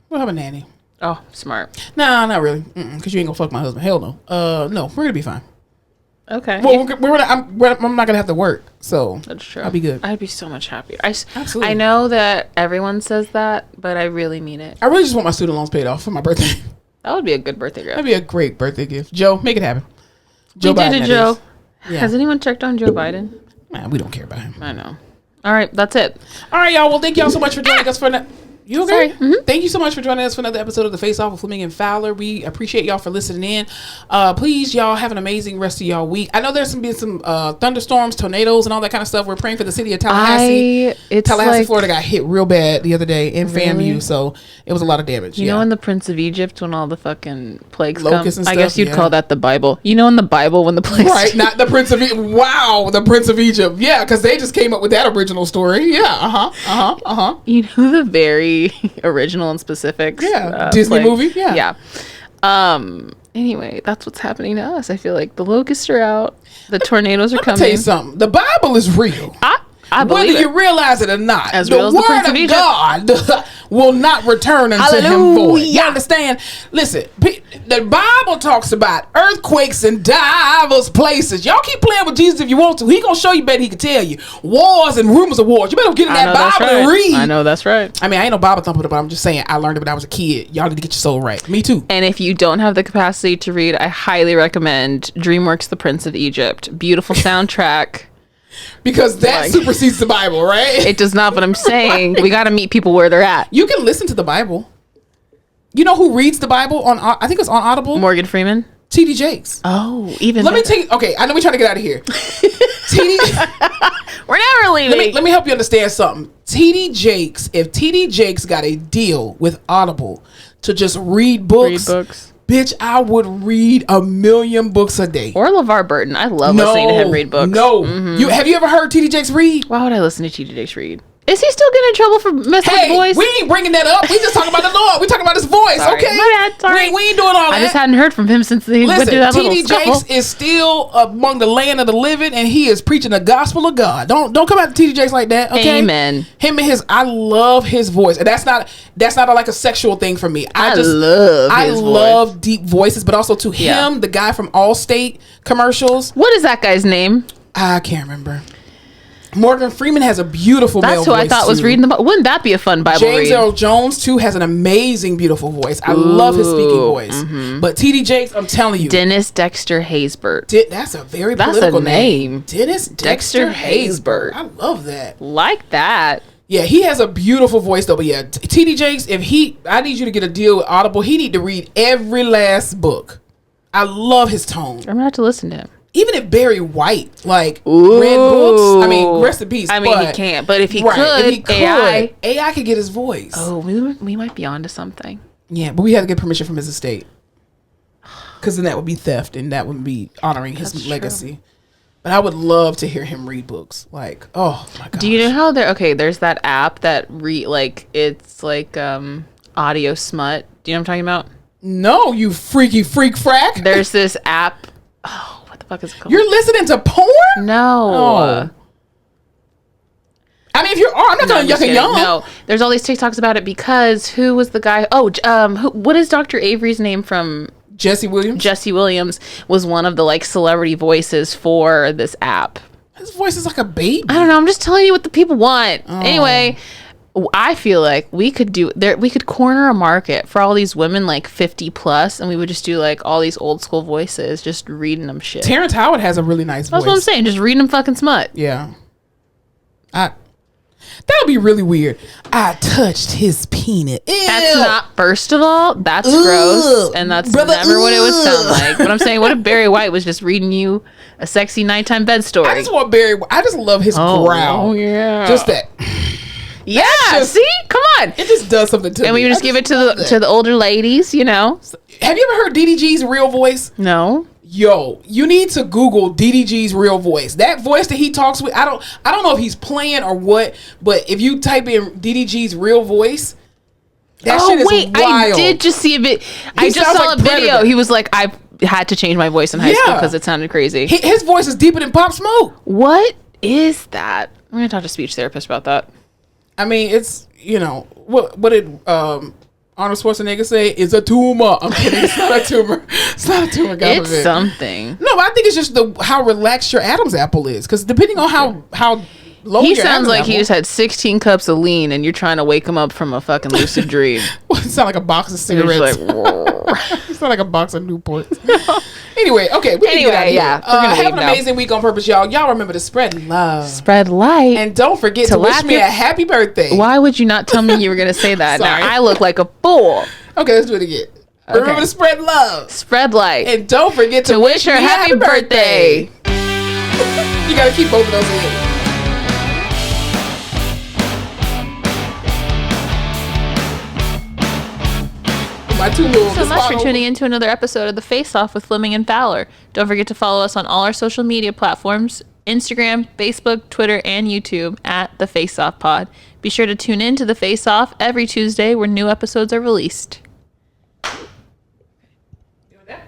We'll have a nanny. Oh, smart. Nah, not really. Because you ain't gonna fuck my husband. Hell no. No, we're gonna be fine. Okay. Well, I'm not gonna have to work, so that's true. I'll be good. I'd be so much happier. Absolutely. I know that everyone says that, but I really mean it. I really just want my student loans paid off for my birthday. That would be a good birthday gift. That'd be a great birthday gift. Joe, make it happen. Joe Biden, Joe. Yeah. Has anyone checked on Joe Biden? Man, we don't care about him. I know. All right, that's it. All right, y'all. Well, thank y'all so much for joining us for You okay? Mm-hmm. Thank you so much for joining us for another episode of The Face Off with Fleming and Fowler. We appreciate y'all for listening in. Please, y'all, have an amazing rest of y'all week. I know there's been some thunderstorms, tornadoes, and all that kind of stuff. We're praying for the city of Tallahassee. Tallahassee, Florida got hit real bad the other day in FAMU, so it was a lot of damage. You know in the Prince of Egypt when all the fucking plagues Locusts come? and stuff, I guess you'd call that the Bible. You know in the Bible when the plagues... Right, not the Prince of Egypt. Wow, the Prince of Egypt. Yeah, because they just came up with that original story. Yeah, You know the very original and specifics. Yeah, Disney movie. Yeah. Anyway, that's what's happening to us. I feel like the locusts are out. The tornadoes are coming. Tell you something. The Bible is real. I believe whether you realize it or not. As the real as the Prince word of of Egypt. God will not return unto him void. You understand? Listen, the Bible talks about earthquakes in diverse places. Y'all keep playing with Jesus if you want to. He gonna show you better. He can tell you wars and rumors of wars. You better get in that Bible and read. I know that's right. I mean, I ain't no Bible thumper, but I'm just saying I learned it when I was a kid. Y'all need to get your soul right. Me too. And if you don't have the capacity to read, I highly recommend DreamWorks' The Prince of Egypt. Beautiful soundtrack. Because that supersedes the Bible, right? It does not, but I'm saying we got to meet people where they're at. You can listen to the Bible. You know who reads the Bible on? I think it's on Audible. Morgan Freeman. T.D. Jakes. Oh, even. Let me tell you. Okay, I know we're trying to get out of here. We're never leaving. Let me help you understand something. T.D. Jakes. If T.D. Jakes got a deal with Audible to just read books. Bitch, I would read 1,000,000 books a day. Or LeVar Burton. I love listening to him read books. No. Have you ever heard T.D. Jakes read? Why would I listen to T.D. Jakes read? Is he still getting in trouble for messing with his voice? We ain't bringing that up. We just talking about the Lord. We talking about his voice, sorry. okay? My bad, sorry. We ain't doing all that. I just hadn't heard from him since he went through that little scuffle. T.D. Jakes is still among the land of the living, and he is preaching the gospel of God. Don't come out to T.D. Jakes like that, okay? Amen. Him and I love his voice, and that's not like a sexual thing for me. I love deep voices, but also to him, the guy from Allstate commercials. What is that guy's name? I can't remember. Morgan Freeman has a beautiful male voice. That's who I thought was reading the Bible. Wouldn't that be a fun Bible read? James Earl Jones, too, has an amazing, beautiful voice. I love his speaking voice. But T.D. Jakes, I'm telling you. Dennis Dexter Haysbert. That's a very political name. Dennis Dexter Haysbert. I love that. Like that. Yeah, he has a beautiful voice, though. But yeah, T.D. Jakes, I need you to get a deal with Audible. He need to read every last book. I love his tone. I'm going to have to listen to him. Even if Barry White, read books, I mean, rest in peace. I mean, he can't, but if he could, AI could get his voice. Oh, we might be onto something. Yeah, but we had to get permission from his estate. Because then that would be theft, and that wouldn't be honoring his legacy. True. But I would love to hear him read books. Oh my god. Do you know how there's that app that it's like audio smut. Do you know what I'm talking about? No, you freaky freak frack. There's this app. Oh, what the fuck is it called? You're listening to porn? No. Oh. I mean, if you're, I'm not gonna yuck a yum. No, there's all these TikToks about it because who was the guy? Oh, what is Dr. Avery's name from? Jesse Williams. Jesse Williams was one of the like celebrity voices for this app. His voice is like a baby. I don't know. I'm just telling you what the people want. Oh. Anyway, I feel like we could corner a market for all these women like 50 plus, and we would just do like all these old school voices, just reading them shit. Terrence Howard has a really nice voice. That's what I'm saying. Just reading them fucking smut. Yeah. That would be really weird. I touched his penis. Ew. That's not, first of all, that's gross. And that's never what it would sound like. But I'm saying, what if Barry White was just reading you a sexy nighttime bed story? I just want Barry White. I just love his growl. Oh, yeah. Just that. Yeah, see? Come on. It just does something to me. And we would just give it to the older ladies, you know? Have you ever heard DDG's real voice? No. Yo, you need to Google DDG's real voice. That voice that he talks with, I don't know if he's playing or what, but if you type in DDG's real voice, that shit is wild. I did just see a bit. I just saw like a video. Predator. He was like, I had to change my voice in high school because it sounded crazy. His voice is deeper than Pop Smoke. What is that? I'm going to talk to a speech therapist about that. I mean, it's, what did Arnold Schwarzenegger say? It's a tumor. I'm kidding. It's not a tumor. It's not a tumor. God it's something. No, but I think it's just how relaxed your Adam's apple is. Because depending on how low he your sounds Adam's like apple, he just had 16 cups of lean and you're trying to wake him up from a fucking lucid dream. Well, it sounds like a box of cigarettes. It sounds like a box of Newports. Anyway, okay. We're have an amazing week on purpose, y'all. Y'all remember to spread love. Spread light. And don't forget to wish me a happy birthday. Why would you not tell me you were going to say that? Now, I look like a fool. Okay, let's do it again. Okay. Remember to spread love. Spread light. And don't forget to wish her happy birthday. You got to keep both of those in. Thank you so much for tuning in to another episode of The Face Off with Fleming and Fowler. Don't forget to follow us on all our social media platforms, Instagram, Facebook, Twitter, and YouTube at The Face Off Pod. Be sure to tune in to The Face Off every Tuesday where new episodes are released. You want that?